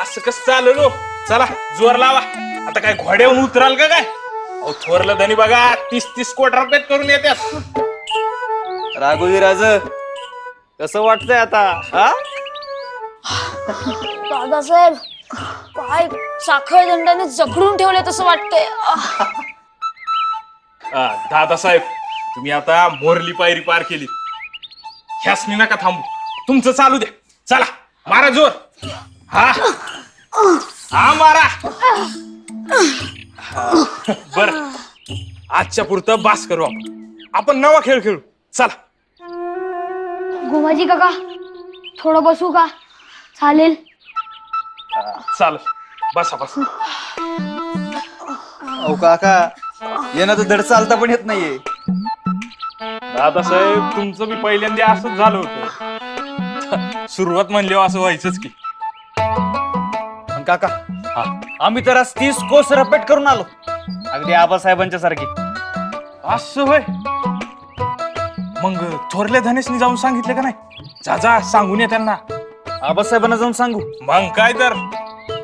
असं कसं चाललो. चला जोर लावा. आता काय घोड्यावर उतराल का काय. थोरलं धनी बघा 30-30 कोटी रुपये करून येतात. राघोजी राज कसं वाटतंय आता. दादासाहेब काय साखळ दंडाने जखडून ठेवले तसं वाटतंय. दादासाहेब तुम्ही आता मोरली पायरी पार केली. ह्यासनी नका थांबू. तुमचं चालू द्या. चला मारा जोर. हा मारा. बर आजच्या पुरतं बास करू. आपण नवा खेळ खेळू. चला गोमाजी काका थोडं बसू का. चालेल. चाल बसा बसा. अहो काका येणं तर धड चालता पण येत नाहीये. दादासाहेब तुमचं मी पहिल्यांदा असंच झालं होतं. सुरुवात म्हणले असं व्हायचंच की. काका आम्ही तर आज 30 कोस रपेट करून आलो. अगदी आबासाहेबांच्या सारखी. असं होय. मग थोरल्या धनेशनी जाऊन सांगितलं का नाही. जा सांगून ये त्यांना. आबासाहेबांना जाऊन सांगू. मग काय तर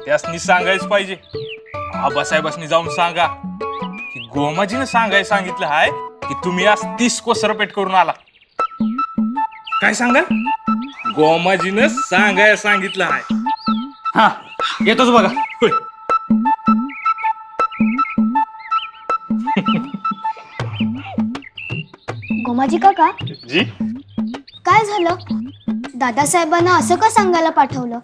त्यासनी सांगायच पाहिजे. आबासाहेबांनी जाऊन सांगा की गोमाजीने सांगायला सांगितलं आहे की तुम्ही आज 30 कोस रपेट करून आला. काय सांगा. गोमाजीने सांगायला सांगितलं आहे. हा येतोच बघा. गोमाजी काका जी काय झालं. दादासाहेबांना असं का सांगायला पाठवलं.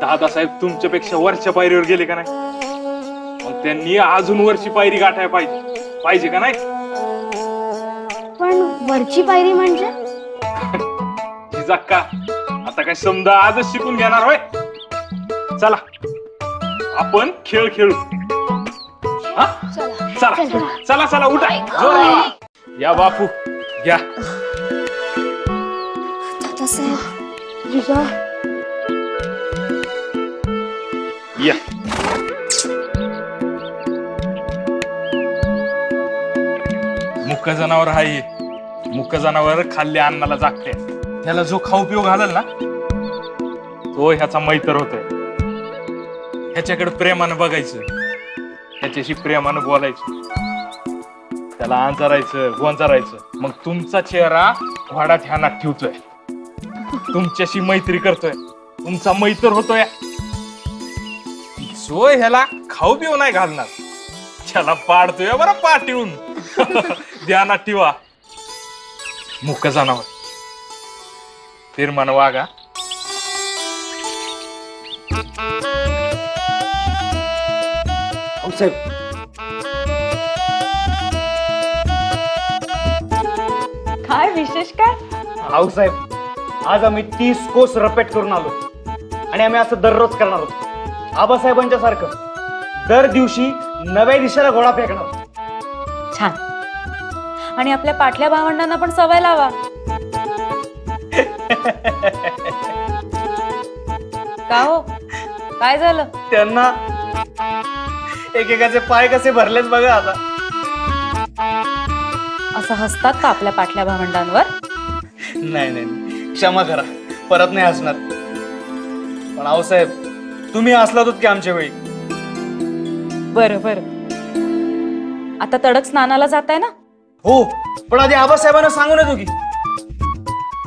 दादासाहेब तुमच्यापेक्षा वरच्या पायरीवर गेले का नाही. मग त्यांनी अजून वरची पायरी गाठायला पाहिजे का नाही. पण वरची पायरी म्हणजे जिजाक्का आता काय समजा आजच शिकून घेणार होय. चला आपण खेळ खेळू. चला चला उठा. जोर लावा. या बापू या. दादासाहेब या मुक्क जनावर हाय. मुक्क जनावर खाल्ल्या अन्नाला जागते. त्याला जो खाऊ पिऊ घालल ना तो ह्याचा मैत्र होतोय. ह्याच्याकडे प्रेमानं बघायचं, ह्याच्याशी प्रेमानं बोलायचं, त्याला अंजारायचं गोंजारायचं. मग तुमचा चेहरा वाडा ध्यानात ठेवतोय, तुमच्याशी मैत्री करतोय, तुमचा मैत्र होतोय. जो ह्याला खाऊ पिऊ नाही घालणार त्याला पाडतोय बरं पाठवून. ध्यानात ठेवा. मुक्क जनावर फिरमान वागा. साहेब काय विशेष काय? साहेब आज आम्ही 30 कोस रपेट करून आलो आणि आम्ही असं दररोज करणार आहोत. आबासाहेबांच्या सारखं दर दिवशी नव्या दिशेला घोडा फेकणार. छान. आणि आपल्या पाटल्या भावंडांना पण सवय लावा. का हो, काय झालं? त्यांना एकेकाचे पाय कसे भरलेच बघा आता. असं हसतात का आपल्या पाटल्या भावंडांवर? नाही नाही, क्षमा करा, परत नाही हसणार. पण आऊसाहेब तुम्ही हसलात की आमच्या वेळी. बरं बरं, आता तडक स्नानाला जाताय ना? हो, पण आधी आबासाहेबांना सांगून येतो की.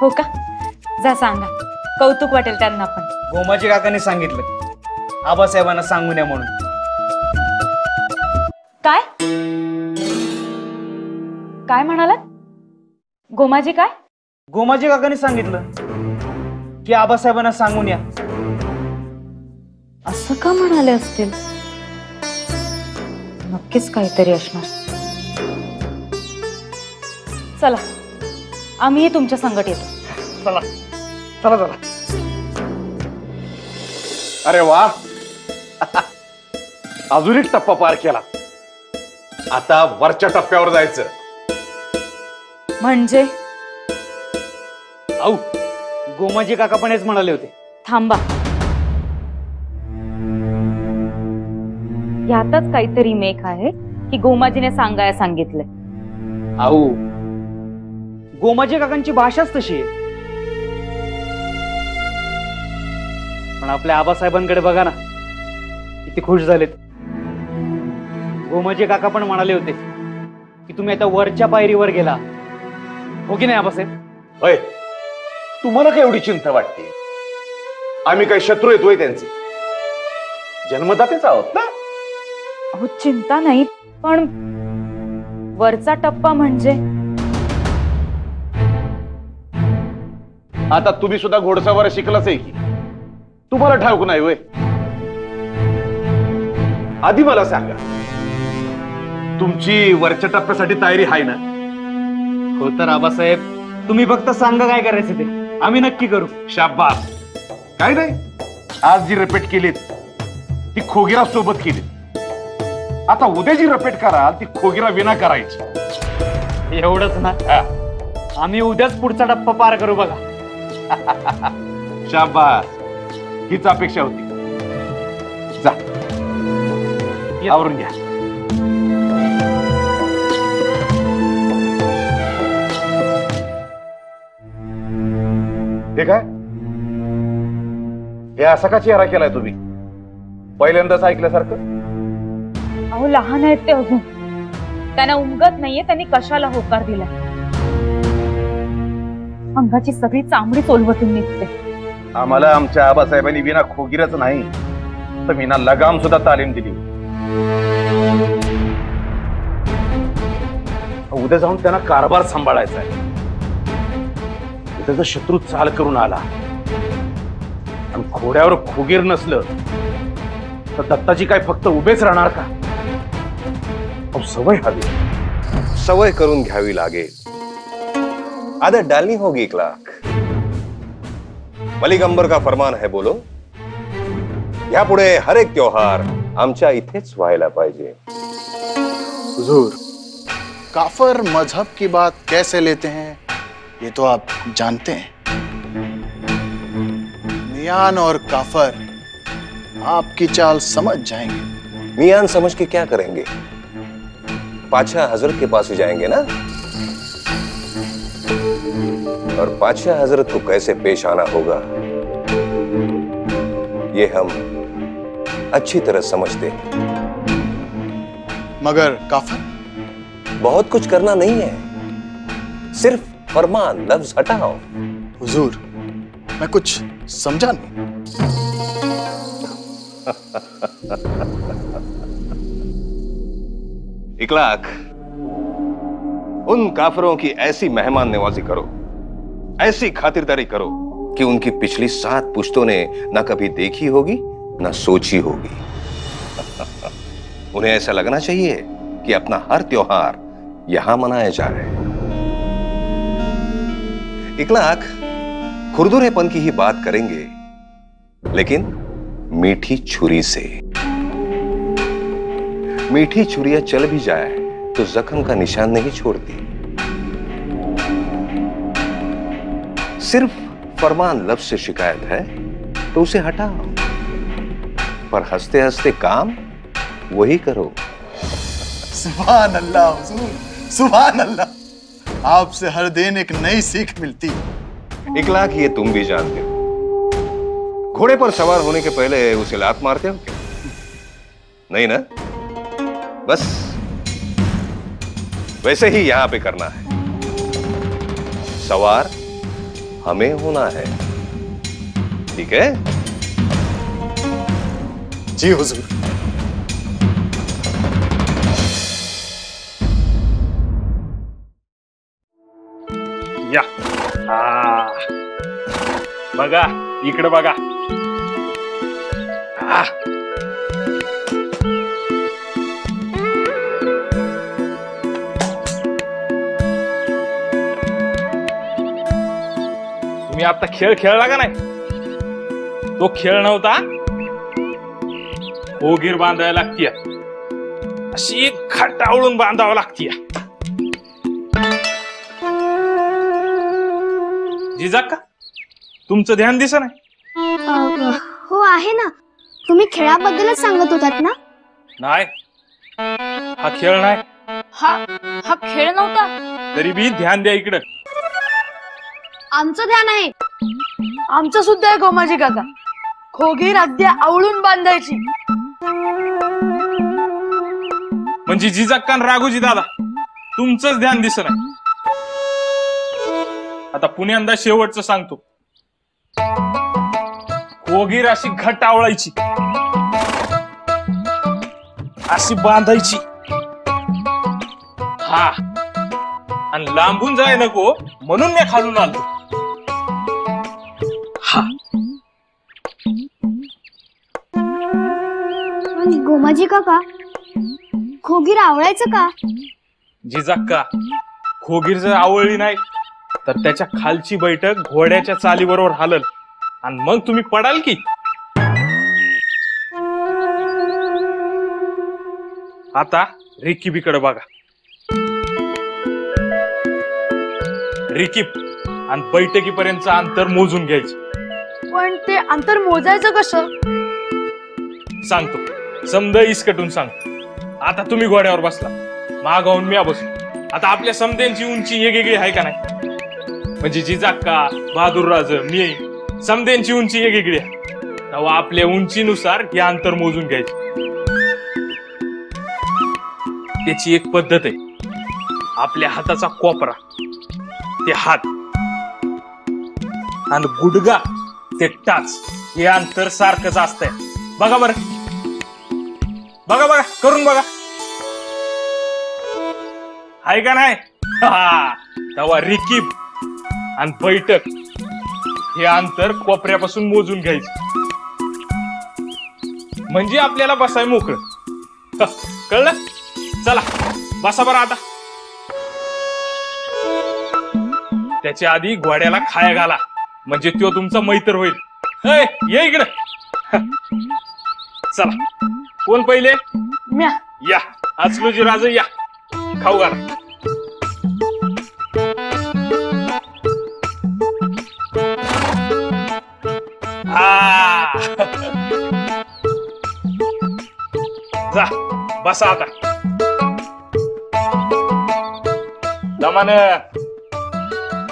हो का? जा सांगा, कौतुक वाटेल त्यांना पण. गोमाजी काकांनी सांगितलं आबासाहेबांना सांगून या म्हणून. काय काय म्हणालात? गोमाजी काय? गोमाजी काकांनी सांगितलं की आबासाहेबांना सांगून या. असं का म्हणाले असतील? नक्कीच काहीतरी असणार. चला, आम्ही तुमच्या संगत येतो. चला चला चला. अरे वा, अजून एक टप्पा पार केला. आता वरच्या टप्प्यावर जायचं. म्हणजे? आऊ, गोमाजी काका पण हेच म्हणाले होते. थांबा, यातच काहीतरी मेख आहे की गोमाजीने सांगायला सांगितले. आऊ, गोमाजी काकांची भाषाच तशी आहे. पण आपल्या आबासाहेबांकडे बघा ना, किती खुश झालेत. गोमाजी काका पण म्हणाले होते की तुम्ही आता वरच्या पायरीवर गेला. हो की नाही आबासाहेब? होय, तुम्हाला काय एवढी चिंता वाटते? आम्ही काही शत्रू येतोय त्यांचे? जन्मदातेच आहोत ना. अहो, चिंता नाही, पण वरचा टप्पा म्हणजे? आता तुम्ही सुद्धा घोडसवार शिकलाच आहे की, तुम्हाला ठाऊक नाही होय? आधी मला सांगा, तुमची वरच्या टप्प्यासाठी तयारी आहे ना? हो तर आबासाहेब, तुम्ही फक्त सांगा काय करायचं ते, आम्ही नक्की करू. शाबास. काय नाही, आज जी रपेट केलीत ती खोगिरा सोबत केली. आता उद्या जी रपेट कराल ती खोगिरा विना करायची. एवढंच ना? आम्ही उद्याच पुढचा टप्पा पार करू बघा. शाबास, हीच अपेक्षा होती. जा, आवरून घ्या. हे काय, हे असा का चेहरा केलाय तुम्ही? पहिल्यांदाच ऐकल्यासारखं. अहो, लहान आहेत ते अजून, त्यांना उमगत नाहीये त्यांनी कशाला होकार दिला. अंगाची सगळी चामडी सोलवतून निघते. आम्हाला आमच्या आबासाहेबांनी विना खोगिरच नाही तर विना लगाम सुद्धा तालीम दिली. उद्या जाऊन त्यांना कारभार सांभाळायचा आहे. त्याचा शत्रू चाल करून आला आणि घोड्यावर खोगीर नसलं तर दत्ताजी काय फक्त उभेच राहणार का? सवय हवी, सवय करून घ्यावी लागेल. आदत डालनी होगी 1 लाख. मलिक अंबर का फरमान है बोलो. यापुढे हर एक त्योहार आमच्या इथेच व्हायला पाहिजे. हुजूर, काफर मजहब की बात कैसे लेते हैं ये तो आप जानते हैं. मियान और काफर आपकी चाल समझ जाएंगे. मियान समझ के क्या करेंगे? पातशाह हजरत के पास ही जाएंगे ना, और पातशाह हजरत को कैसे पेश आना होगा ये हम अच्छी तरह समझते हैं। मगर काफर? बहुत कुछ करना नहीं है, सिर्फ फरमान लफ्ज हटाओ। हुजूर, मैं कुछ समझा नहीं। इकलाक, उन काफिरों की ऐसी मेहमान नवाजी करो, ऐसी खातिरदारी करो कि उनकी पिछली 7 पुश्तों ने ना कभी देखी होगी ना सोची होगी। उन्हें ऐसा लगना चाहिए कि अपना हर त्योहार यहां मनाया जा रहा है। इकलाक, खुरदुरेपन की ही बात करेंगे, लेकिन मीठी छुरी से। मीठी छुरियां चल भी जाए तो जख्म का निशान नहीं छोड़ती। सिर्फ फरमान लफ्ज से शिकायत है तो उसे हटाओ, पर हंसते हंसते काम वही करो। सुभान अल्लाह हुजूर, सुभान अल्लाह। आपसे हर दिन एक नई सीख मिलती है। इकलाक, ये तुम भी जानते हो, घोड़े पर सवार होने के पहले उसे लात मारते हो क्या? नहीं ना? बस वैसे ही यहां पे करना है। सवार हमें होना है, ठीक है? जी हुजूर। या बघा इकडे बघा. तुम्ही आता खेळ खेळला का नाही? तो खेळ नव्हता, ओगीर बांधायला लागतीय, अशी खटावळून बांधावं लागतीय. जिजाक्का, तुमचं ध्यान दिसत नाही? हो आहे ना, तुम्ही खेळाबद्दलच सांगत होतात ना? नाही, हा खेळ नाही. हा खेळ नव्हता. तरी बी ध्यान द्या इकडं. आमचं ध्यान आहे. आमचं सुद्धा आहे गोमाजी काका. खोगीर अद्या आवळून बांधायची. म्हणजे जिजाक्का आणि राघोजी दादा, तुमचंच ध्यान दिसत नाही. आता पुण्यांदा शेवटचं सांगतो. खोगीर अशी घट आवळायची, अशी बांधायची, हा, आणि लांबून जाय नको म्हणून मी खालून आलो. हा, गोमाजी काका, खोगीर आवळायचं का? जिजाक्का, खोगीर जर आवळली नाही तर त्याच्या खालची बैठक घोड्याच्या चालीबरोबर हालल आणि मग तुम्ही पडाल की. आता रिकीबीकडे बघा. रिकीब आणि बैठकीपर्यंतचं अंतर मोजून घ्यायचं. पण ते अंतर मोजायचं कसं? सांगतो, समद इसकटून सांगतो. आता तुम्ही घोड्यावर बसला, मागावून मी बसलो. आता आपल्या समद्यांची उंची वेगवेगळी आहे का नाही? म्हणजे जिजाक्का, बहादूरराज, मी, समद्यांची उंची वेगवेगळी आहे. तेव्हा आपल्या उंचीनुसार हे अंतर मोजून घ्यायचे. त्याची एक पद्धत आहे. आपल्या हाताचा कोपरा ते हात आणि गुडगा ते टाच हे अंतर सारखंच असतंय. बघा बरं, बघा बघा, करून बघा, आहे का नाही? तेव्हा रिकीब आणि बैठक हे अंतर कोपऱ्यापासून मोजून घ्यायचं. म्हणजे आपल्याला बसाय मोकळं. कळलं? चला बसा बरं. आता त्याच्या आधी घोड्याला खाया घाला, म्हणजे तो तुमचा मैत्र होईल. ये इकडं. चला, कोण पहिले? म्या. या आचलोजी राजे, या खाऊ घाला. जा बसा आता. दमान.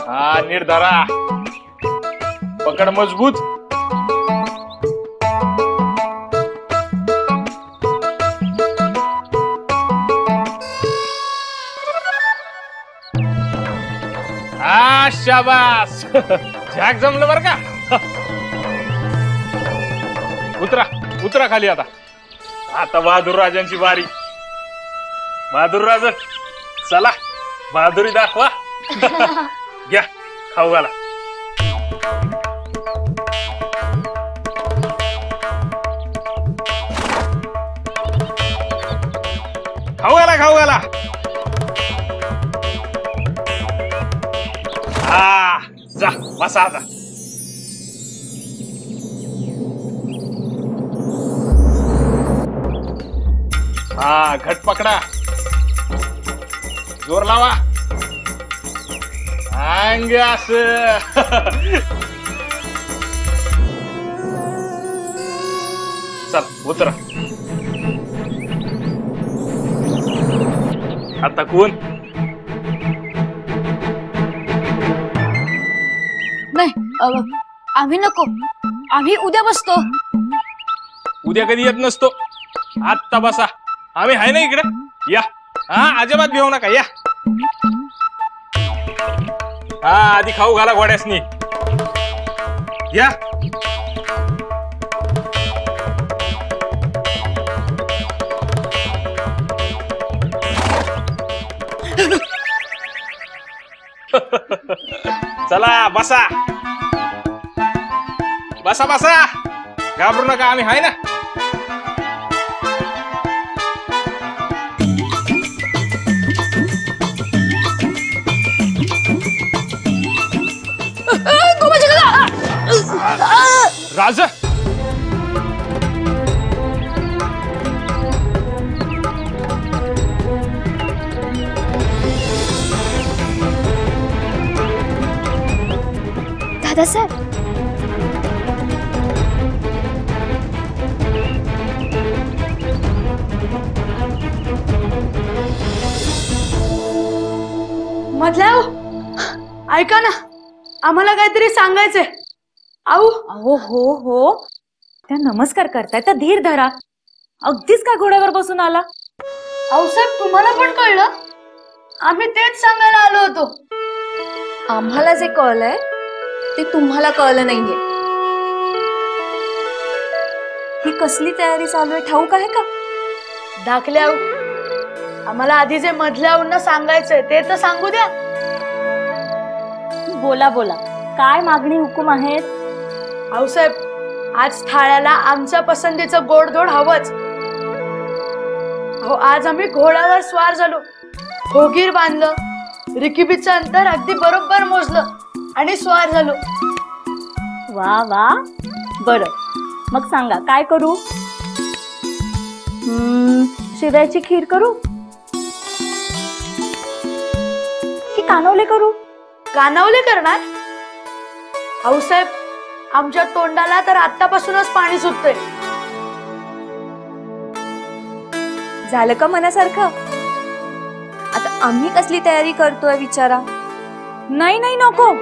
हा नीट धरा, पकड मजबूत. हा शाबास, झॅक जमलं बर का. उतरा उतरा खाली. आता आता बहादूर राजांची बारी. बहादूर राज, चला बहादुरी दाखवा. घ्या खाऊ घाला. खाऊ घाला खाऊ घाला. हा जा बसा आता. हा घट पकडा, जोर लावा. अंग असं. चल उतरा. आता कोण? नाही आम्ही नको, आम्ही उद्या बसतो. उद्या कधी येत नसतो, आत्ता बसा. आम्ही आहे ना इकडे. या. हा अजिबात भिवू नका. या. हा आधी खाऊ घाला घोड्यासनी. या. चला बसा बसा बसा. घाबरू नका, आम्ही आहे ना. राज, दादासाहेब, मधल्या ऐका ना, आम्हाला काहीतरी सांगायचंय. आऊ. अहो हो हो, त्या नमस्कार करताय, त्या धीर धरा. अगदीच काय घोड्यावर बसून आला? आऊसाहेब तुम्हाला पण कळलं? आम्ही तेच सांगायला आलो होतो. आम्हाला जे कळलंय ते तुम्हाला कळलं नाहीये. ही कसली तयारी चालू आहे ठाऊक आहे का? दाखल्या आम्हाला आधी जे मधल्याहून सांगायचंय ते तर सांगू द्या. बोला बोला, काय मागणी हुकूम आहेत? आऊसाहेब, आज थाळ्याला आमच्या पसंतीचं गोडधोड हवंच. हो, आज आम्ही घोड्यावर स्वार झालो, खोगीर बांधलं, रिकिबीचं अंतर अगदी बरोबर मोजलं आणि स्वार झालो. वा वा, बरं मग सांगा काय करू? शिऱ्याची खीर करू की कानवले करू? कानवले करणार? आऊसाहेब, आमच्या तोंडाला तर आतापासूनच पाणी सुटतंय. झालं का मनासारखं? आता आम्ही कसली तयारी करतोय विचारा. नाही नाही नको,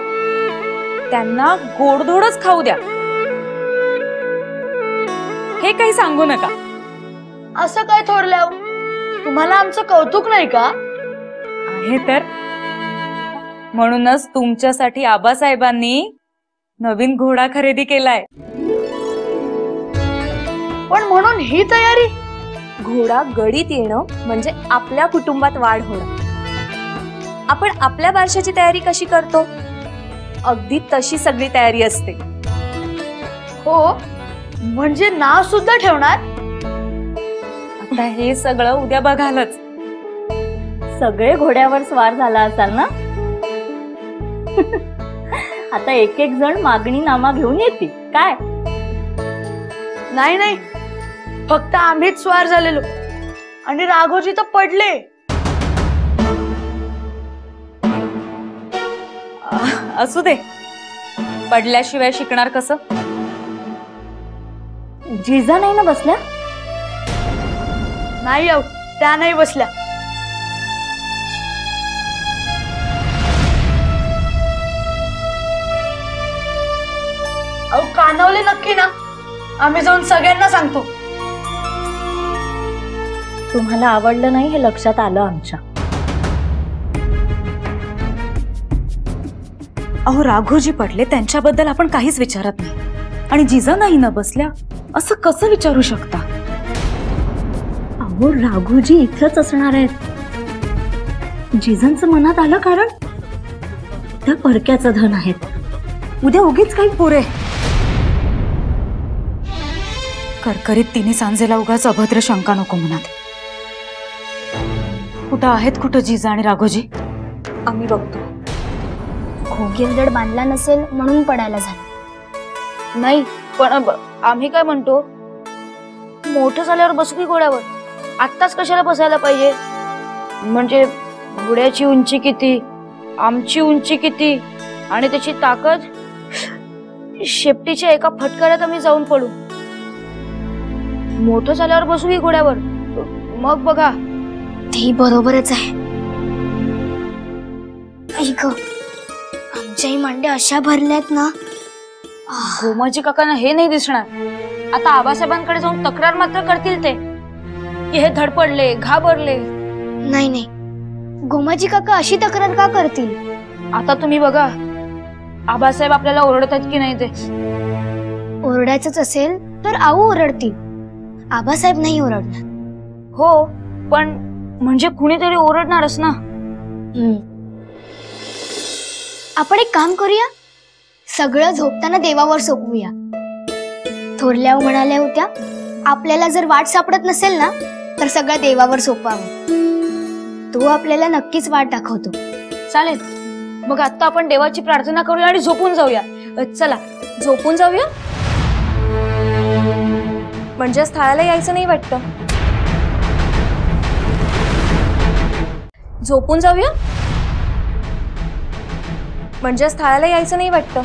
त्यांना गोडधोडच खाऊ द्या. हे काही सांगू नका. असं काय थोरल्या, तुम्हाला आमचं कौतुक नाही का? आहे तर. म्हणूनच तुमच्यासाठी आबासाहेबांनी नवीन घोडा खरेदी केलाय. पण म्हणून ही तयारी? घोडा गडीत येणं म्हणजे आपल्या कुटुंबात वाढ होणं. आपण आपल्या बारशाची तयारी कशी करतो, अगदी तशी सगळी तयारी असते. हो, म्हणजे नाव सुद्धा ठेवणार? आता हे सगळं उद्या बघालच. सगळे घोड्यावर स्वार झाला असाल ना? आता एक एक जण मागणी नामा घेऊन येतील काय? नाही नाही, फक्त आम्हीच स्वार झालेलो आणि राघोजी तर पडले. असू दे, पडल्याशिवाय शिकणार कसं? जिजा नाही ना बसल्या? नाही, त्या नाही बसल्या. मानवले नक्की ना? आम्ही जाऊन सगळ्यांना सांगतो. तुम्हाला आवडलं नाही हे लक्षात आलं आमच्या. अहो राघोजी पडले त्यांच्याबद्दल आपण काहीच विचारत नाही आणि जिजा नाही न बसल्या असं कसं विचारू शकता? अहो राघोजी इथंच असणार आहेत. जिजांचं मनात आलं कारण त्या परक्याचं धन आहेत. उद्या उगीच काही पोरे करकरीत तिने सांजेला उगाच अभद्र शंका नको मनात. कुठं आहेत कुठं जिजा आणि राघोजी? आम्ही बघतो. खोगीरदड बांधला नसेल म्हणून पडायला झालं. नाही पण आम्ही काय म्हणतो, मोठं झाल्यावर बसू की घोड्यावर? आत्ताच कशाला बसायला पाहिजे? म्हणजे घोड्याची उंची किती, आमची उंची किती आणि त्याची ताकद, शेपटीच्या एका फटकाऱ्यात आम्ही जाऊन पडू. मोठं झाल्यावर बसू की घोड्यावर, मग बघा. ते बरोबरच आहे. ऐक, आमच्याही मांड्या अशा भरल्यात ना. गोमाजी काकांना हे नाही दिसणार. आता आबासाहेबांकडे जाऊन तक्रार मात्र करतील ते की हे धडपडले, घाबरले. नाही नाही, गोमाजी काका अशी तक्रार का करतील? आता तुम्ही बघा, आबासाहेब आपल्याला ओरडतात की नाही ते. ओरडायचंच असेल तर आऊ ओरडतील, आबासाहेब नाही ओरडणार. हो, पण म्हणजे कुणीतरी ओरडणारच ना. आपण एक काम करूया, सगळं झोपताना देवावर सोपवूया. थोरल्या म्हणाल्या होत्या, आपल्याला जर वाट सापडत नसेल ना तर सगळं देवावर सोपवावं. तो आपल्याला नक्कीच वाट दाखवतो. चालेल, मग आता आपण देवाची प्रार्थना करूया आणि झोपून जाऊया. चला झोपून जाऊया. म्हणजे स्थळाला यायचं नाही वाटतं. झोपून जाऊया म्हणजे स्थळाला यायचं नाही वाटतं.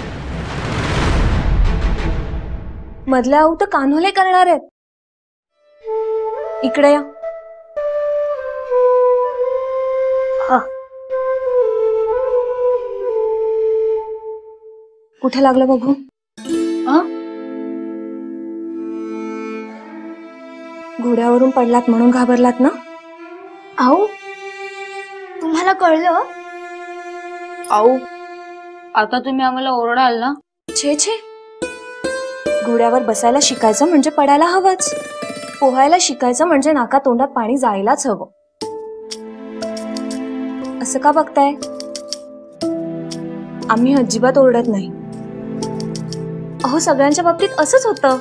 मधल्या आऊ तर कान्होले करणार आहेत. इकडे या. कुठे लागलं बघू? घोड्यावरून पडलात म्हणून घाबरलात ना? आऊ, तुम्हाला कळलं? आऊ, आता तुम्ही आम्हाला ओरडाल ना? छे छे, घोड्यावर बसायला शिकायचं म्हणजे पडायला हवंच. पोहायला शिकायचं म्हणजे नाका तोंडात पाणी जायलाच हवं. असं का बघताय? आम्ही अजिबात ओरडत नाही. अहो सगळ्यांच्या बाबतीत असंच होतं.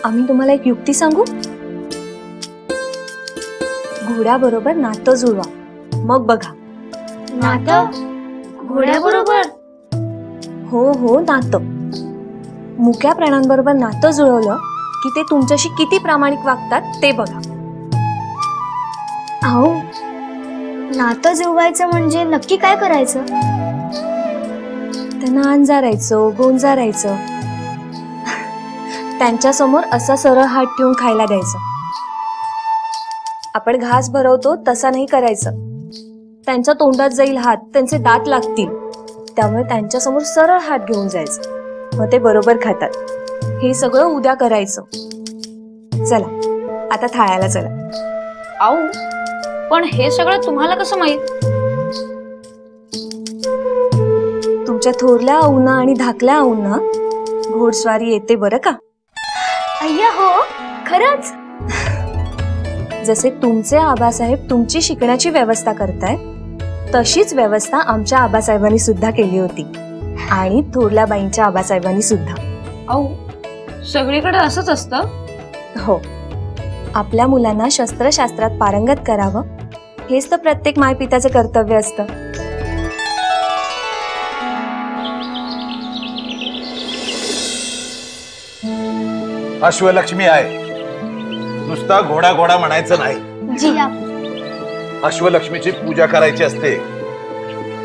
आम्ही तुम्हाला एक युक्ती सांगू. घोड्याबरोबर नातं जुळवा, मग बघा. नातं? घोड्याबरोबर? हो हो, नातं. मुक्या प्राण्यांबरोबर नातं जुळवलं की ते तुमच्याशी किती प्रामाणिक वागतात ते बघा. अहो, नातं जुळवायचं म्हणजे नक्की काय करायचं? त्यांना अंजारायचं, गोंजारायचं. त्यांच्या समोर असा सरळ हात ठेवून खायला द्यायचं. आपण घास भरवतो तसा नाही करायचं. त्यांच्या तोंडात जाईल हात, त्यांचे दात लागतील, त्यामुळे त्यांच्या समोर सरळ हात घेऊन जायचं. मग ते बरोबर खातात. हे सगळं उद्या करायचं. चला आता थाळ्याला चला. आऊ, पण हे सगळं तुम्हाला कसं माहित? तुमच्या थोरल्या आऊना आणि धाकल्या आऊना घोडस्वारी येते बरं का? अय्या हो, खरंच? जसे तुमचे आबासाहेब तुमची शिकण्याची व्यवस्था करताय तशीच व्यवस्था आमच्या आबासाहेबांनी सुद्धा केली होती आणि थोरल्या बाईंच्या आबासाहेबांनी सुद्धा. आऊ, सगळीकडे असंच असतं? हो, आपल्या मुलांना शस्त्रशास्त्रात पारंगत करावं हेच तर प्रत्येक मायपित्याचं कर्तव्य असतं. अश्वलक्ष्मी आहे, नुसता घोडा घोडा म्हणायचं नाही. अश्वलक्ष्मीची पूजा करायची असते.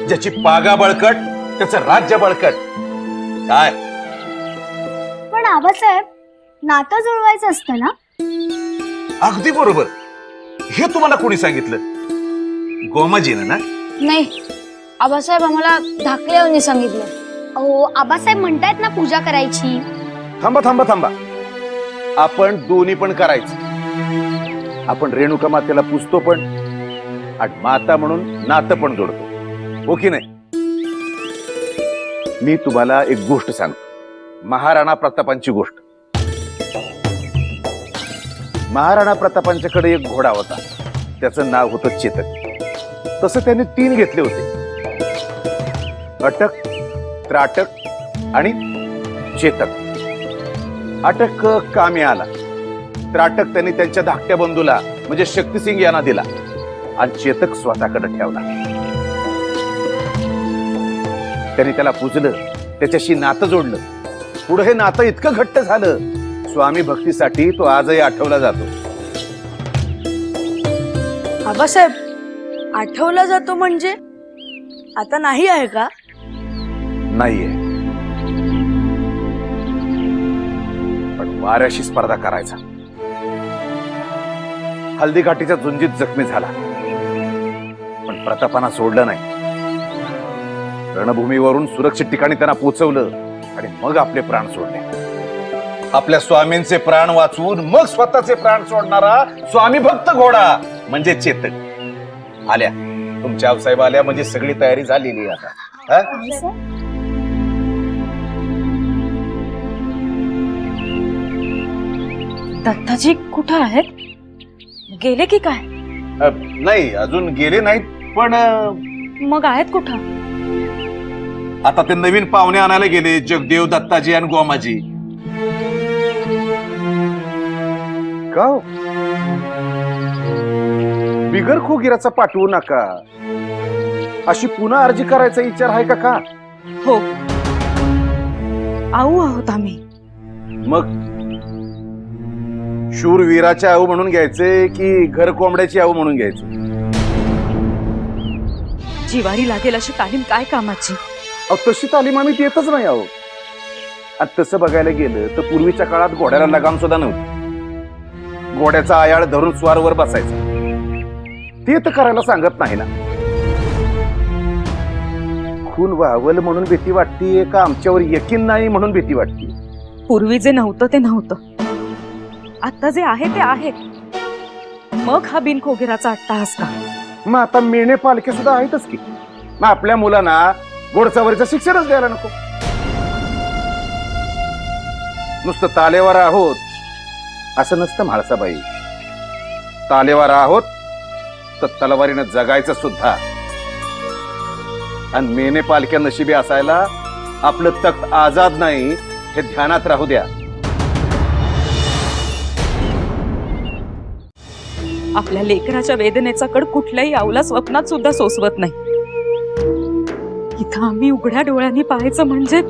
ज्याची पागा बळकट त्याचं राज्य बळकट. काय पण आबासाहेब, नातं जुळवायचं असतं ना? अगदी बरोबर. हे तुम्हाला कोणी सांगितलं? गोमाजीनं ना? नाही, आबासाहेब आम्हाला धाकल्याने सांगितलं. अहो, आबासाहेब म्हणतायत ना पूजा करायची. थांबा थांबा थांबा, आपण दोन्ही पण करायचं. आपण रेणुका मातेला पुजतो पण आणि माता म्हणून नातं पण जोडतो, हो की नाही? मी तुम्हाला एक गोष्ट सांगतो, महाराणा प्रतापांची गोष्ट. महाराणा प्रतापांच्याकडे एक घोडा होता, त्याचं नाव होतं चेतक. तसं त्यांनी 3 घेतले होते, अटक, त्राटक आणि चेतक. अटक कामी आला, त्राटक त्यांनी त्यांच्या धाकट्या बंधूला म्हणजे शक्तिसिंग यांना दिला आणि चेतक स्वतःकडे ठेवला. त्यांनी त्याला पूजलं, त्याच्याशी नातं जोडलं. पुढे हे नातं इतकं घट्ट झालं, स्वामी भक्तीसाठी तो आजही आठवला जातो. आबासाहेब आठवला जातो म्हणजे आता नाही आहे का? नाहीये, पण वाऱ्याशी स्पर्धा करायचा. हल्दीघाटीच्या झुंजीत जखमी झाला, पण प्रतापांना सोडलं नाही. रणभूमीवरून सुरक्षित ठिकाणी त्यांना पोहोचवलं आणि मग आपले प्राण सोडले. आपल्या स्वामींचे प्राण वाचवून मग स्वतःचे प्राण सोडणारा स्वामी भक्त घोडा म्हणजे चेतक. आल्या तुमच्या आऊसाहेब आल्या म्हणजे सगळी तयारी झालेली आता. दत्ताजी कुठं आहेत? गेले की काय? नाही, अजून गेले नाहीत, पण मग आहेत कुठं? आता ते नवीन पाहुणे आणायला गेले, जगदेव, दत्ताजी आणि गोमाजी. का बिगर खोगिराचा पाठवू नका अशी पुन्हा अर्जी करायचा विचार आहे का? हो, आऊ आहोत आम्ही. मग शूरवीराचे आऊ म्हणून घ्यायचे की घर कोंबड्याची आऊ म्हणून घ्यायचे? जिवारी लागेल अशी तालीम काय कामाची? तशी तालीम आम्ही देतच नाही आहोत. आणि तसं बघायला गेलं तर पूर्वीच्या काळात घोड्याला लगाम सुद्धा नव्हती. घोड्याचा आयाळ धरून स्वारवर बसायचा. ते तर करायला सांगत नाही ना. खून व्हावल म्हणून भीती वाटते का आमच्यावर यकीन नाही म्हणून भीती वाटते? पूर्वी जे नव्हतं ते नव्हतं, आता जे आहे ते आहे. मग हा बिनखोगिराचा अट्टाहास का? मग आता मिळणे पालखे सुद्धा आहेतच की. मग आपल्या मुलांना घोडसवारीचं शिक्षणच द्यायला नको? नुसतं तालेवार आहोत असं नसतं म्हाळसाबाई. तालेवार आहोत तर तलवारीनं जगायचं सुद्धा. आणि मेने पालख्या नशिबी असायला आपलं तख्त आजाद नाही हे ध्यानात राहू द्या. आपल्या लेकराच्या वेदनेचा कड कुठल्याही आऊला स्वप्नात सुद्धा सोसवत नाही. इथं आम्ही उघड्या डोळ्यांनी पाहायचं म्हणजे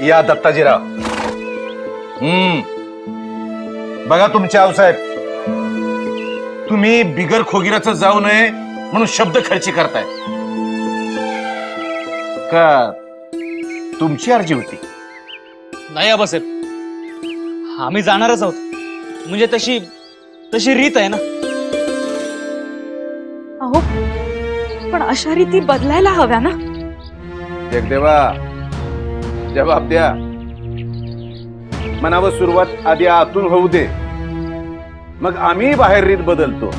या दत्ताजीराव. बघा तुमचे आऊसाहेब, तुम्ही बिगर खोगिराचं जाऊ नये म्हणून शब्द खर्ची करताय का? तुमची अर्जी होती? नाही आबासाहेब, आम्ही जाणारच आहोत. म्हणजे तशी रीत आहे ना. अहो, पण अशा रीती बदलायला हव्या ना. जगदेवा, जबाब द्या. मनावर सुरुवात आधी आतून होऊ दे, मग आम्ही बाहेर रीत बदलतो.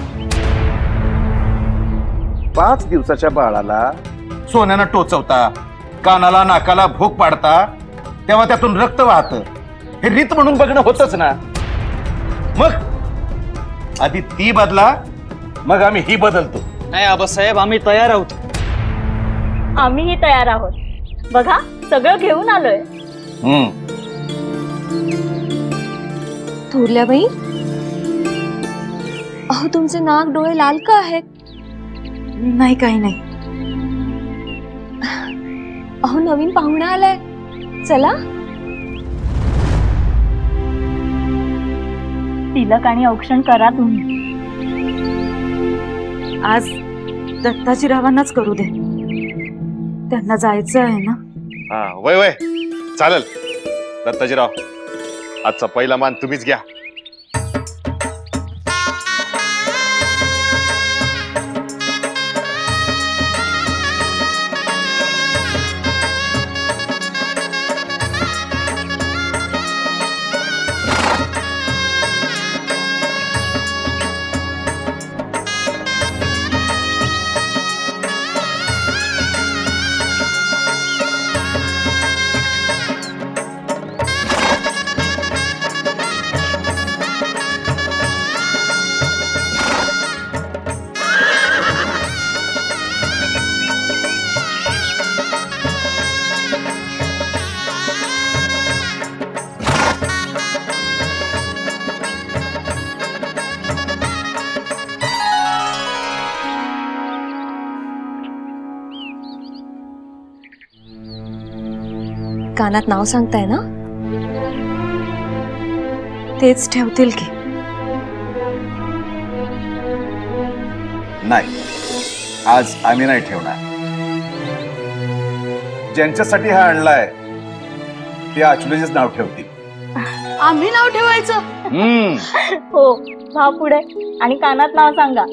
5 दिवसाच्या बाळाला सोन्यानं टोचवता, कानाला नाकाला भोक पाडता, तेव्हा त्यातून रक्त वाहतं. हे रीत म्हणून बघणं होतच ना. मग आधी ती बदला, मग आम्ही ही बदलतो. नाही आबासाहेब, आम्ही तयार आहोत. आम्हीही तयार आहोत. बघा, सगळं घेऊन आलोय. थोरल्याबाई, अहो तुमचे नाक डोळे लाल का आहेत? नाही, काही नाही. अहो नवीन पाहुणा आलाय, चला. तिलक आणि औक्षण करा तुम्ही. आज दत्ताजीरावांनाच करू दे, त्यांना जायचं आहे ना. वय वय चालेल. दत्ताजीराव, आजचा पहिला मान तुम्हीच घ्या. कानात नाव सांगताय ना, तेच ठेवतील की? नाही, आज आम्ही नाही ठेवणार. ज्यांच्यासाठी हा आणलाय ते अचुलेचेच नाव ठेवतील. आम्ही नाव ठेवायचं? हो, भा पुढे आणि कानात नाव सांगा.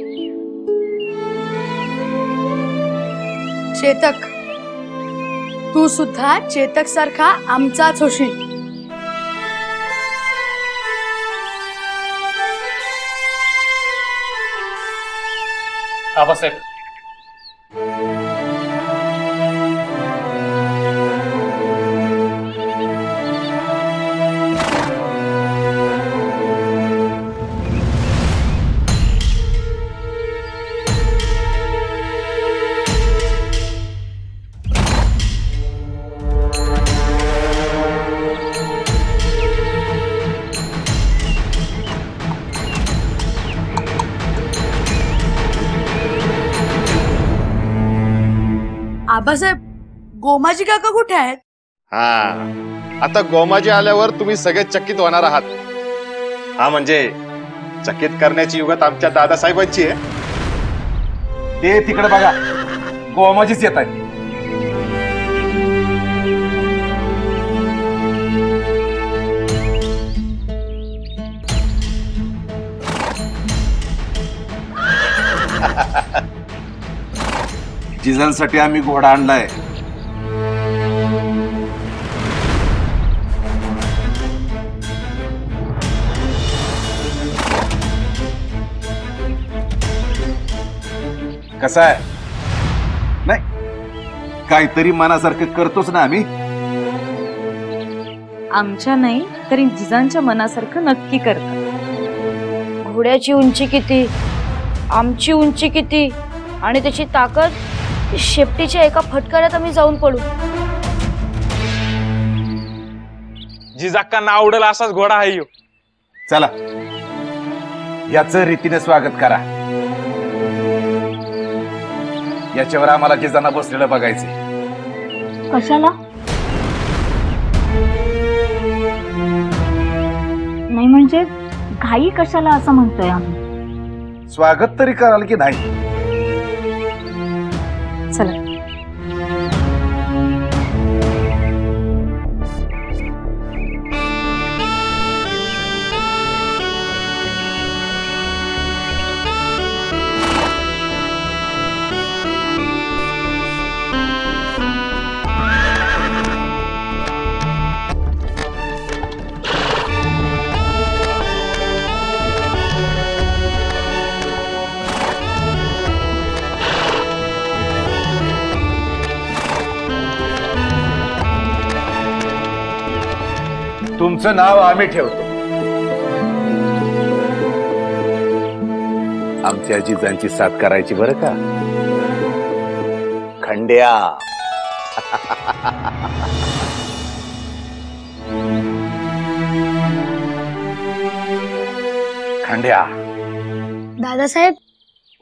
चेतक, तू सुद्धा चेतक सारखा आमचाच होशील. आबासाहेब, आबासाहेब, गोमाजी काका कुठे आहेत? हा, आता गोमाजी आल्यावर तुम्ही सगळे चकित होणार आहात. हा, म्हणजे चकित करण्याची युगत आमच्या दादासाहेबांची आहे. ते तिकडे बघा, गोमाजीच येत आहे. जिजांसाठी आम्ही घोडा आणलाय. कसा आहे? नाही, काहीतरी मनासारखं करतोच ना आम्ही. आमच्या नाही तरी जिजांच्या मनासारखं नक्की करतात. घोड्याची उंची किती, आमची उंची किती आणि त्याची ताकद, शेपटीच्या एका फटकाऱ्यात आम्ही जाऊन पडू. जिजाक्कांना आवडेल असाच घोडा आहे ह्यो. चला, याचं रीतीने स्वागत करा. याच्यावर आम्हाला जिजांना बसलेलं बघायचंय. कशाला? नाही म्हणजे घाई कशाला असं म्हणतोय आम्ही. स्वागत तरी कराल की नाही? चला. तुमचं नाव आम्ही ठेवतो. आमच्या जिजांची साथ करायची बरं का. खंड्या. खंड्या. दादासाहेब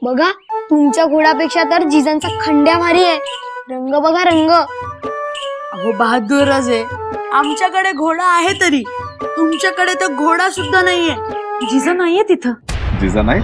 बघा, तुमच्या घोड्यापेक्षा तर जिजांचा खंड्या भारी आहे. रंग बघा, रंग. अहो बहादूर राजे, आमच्याकडे घोडा आहे तरी तुमच्याकडे तर घोडा सुद्धा नाहीये. जिजा नाहीये तिथं. जिजा नाही?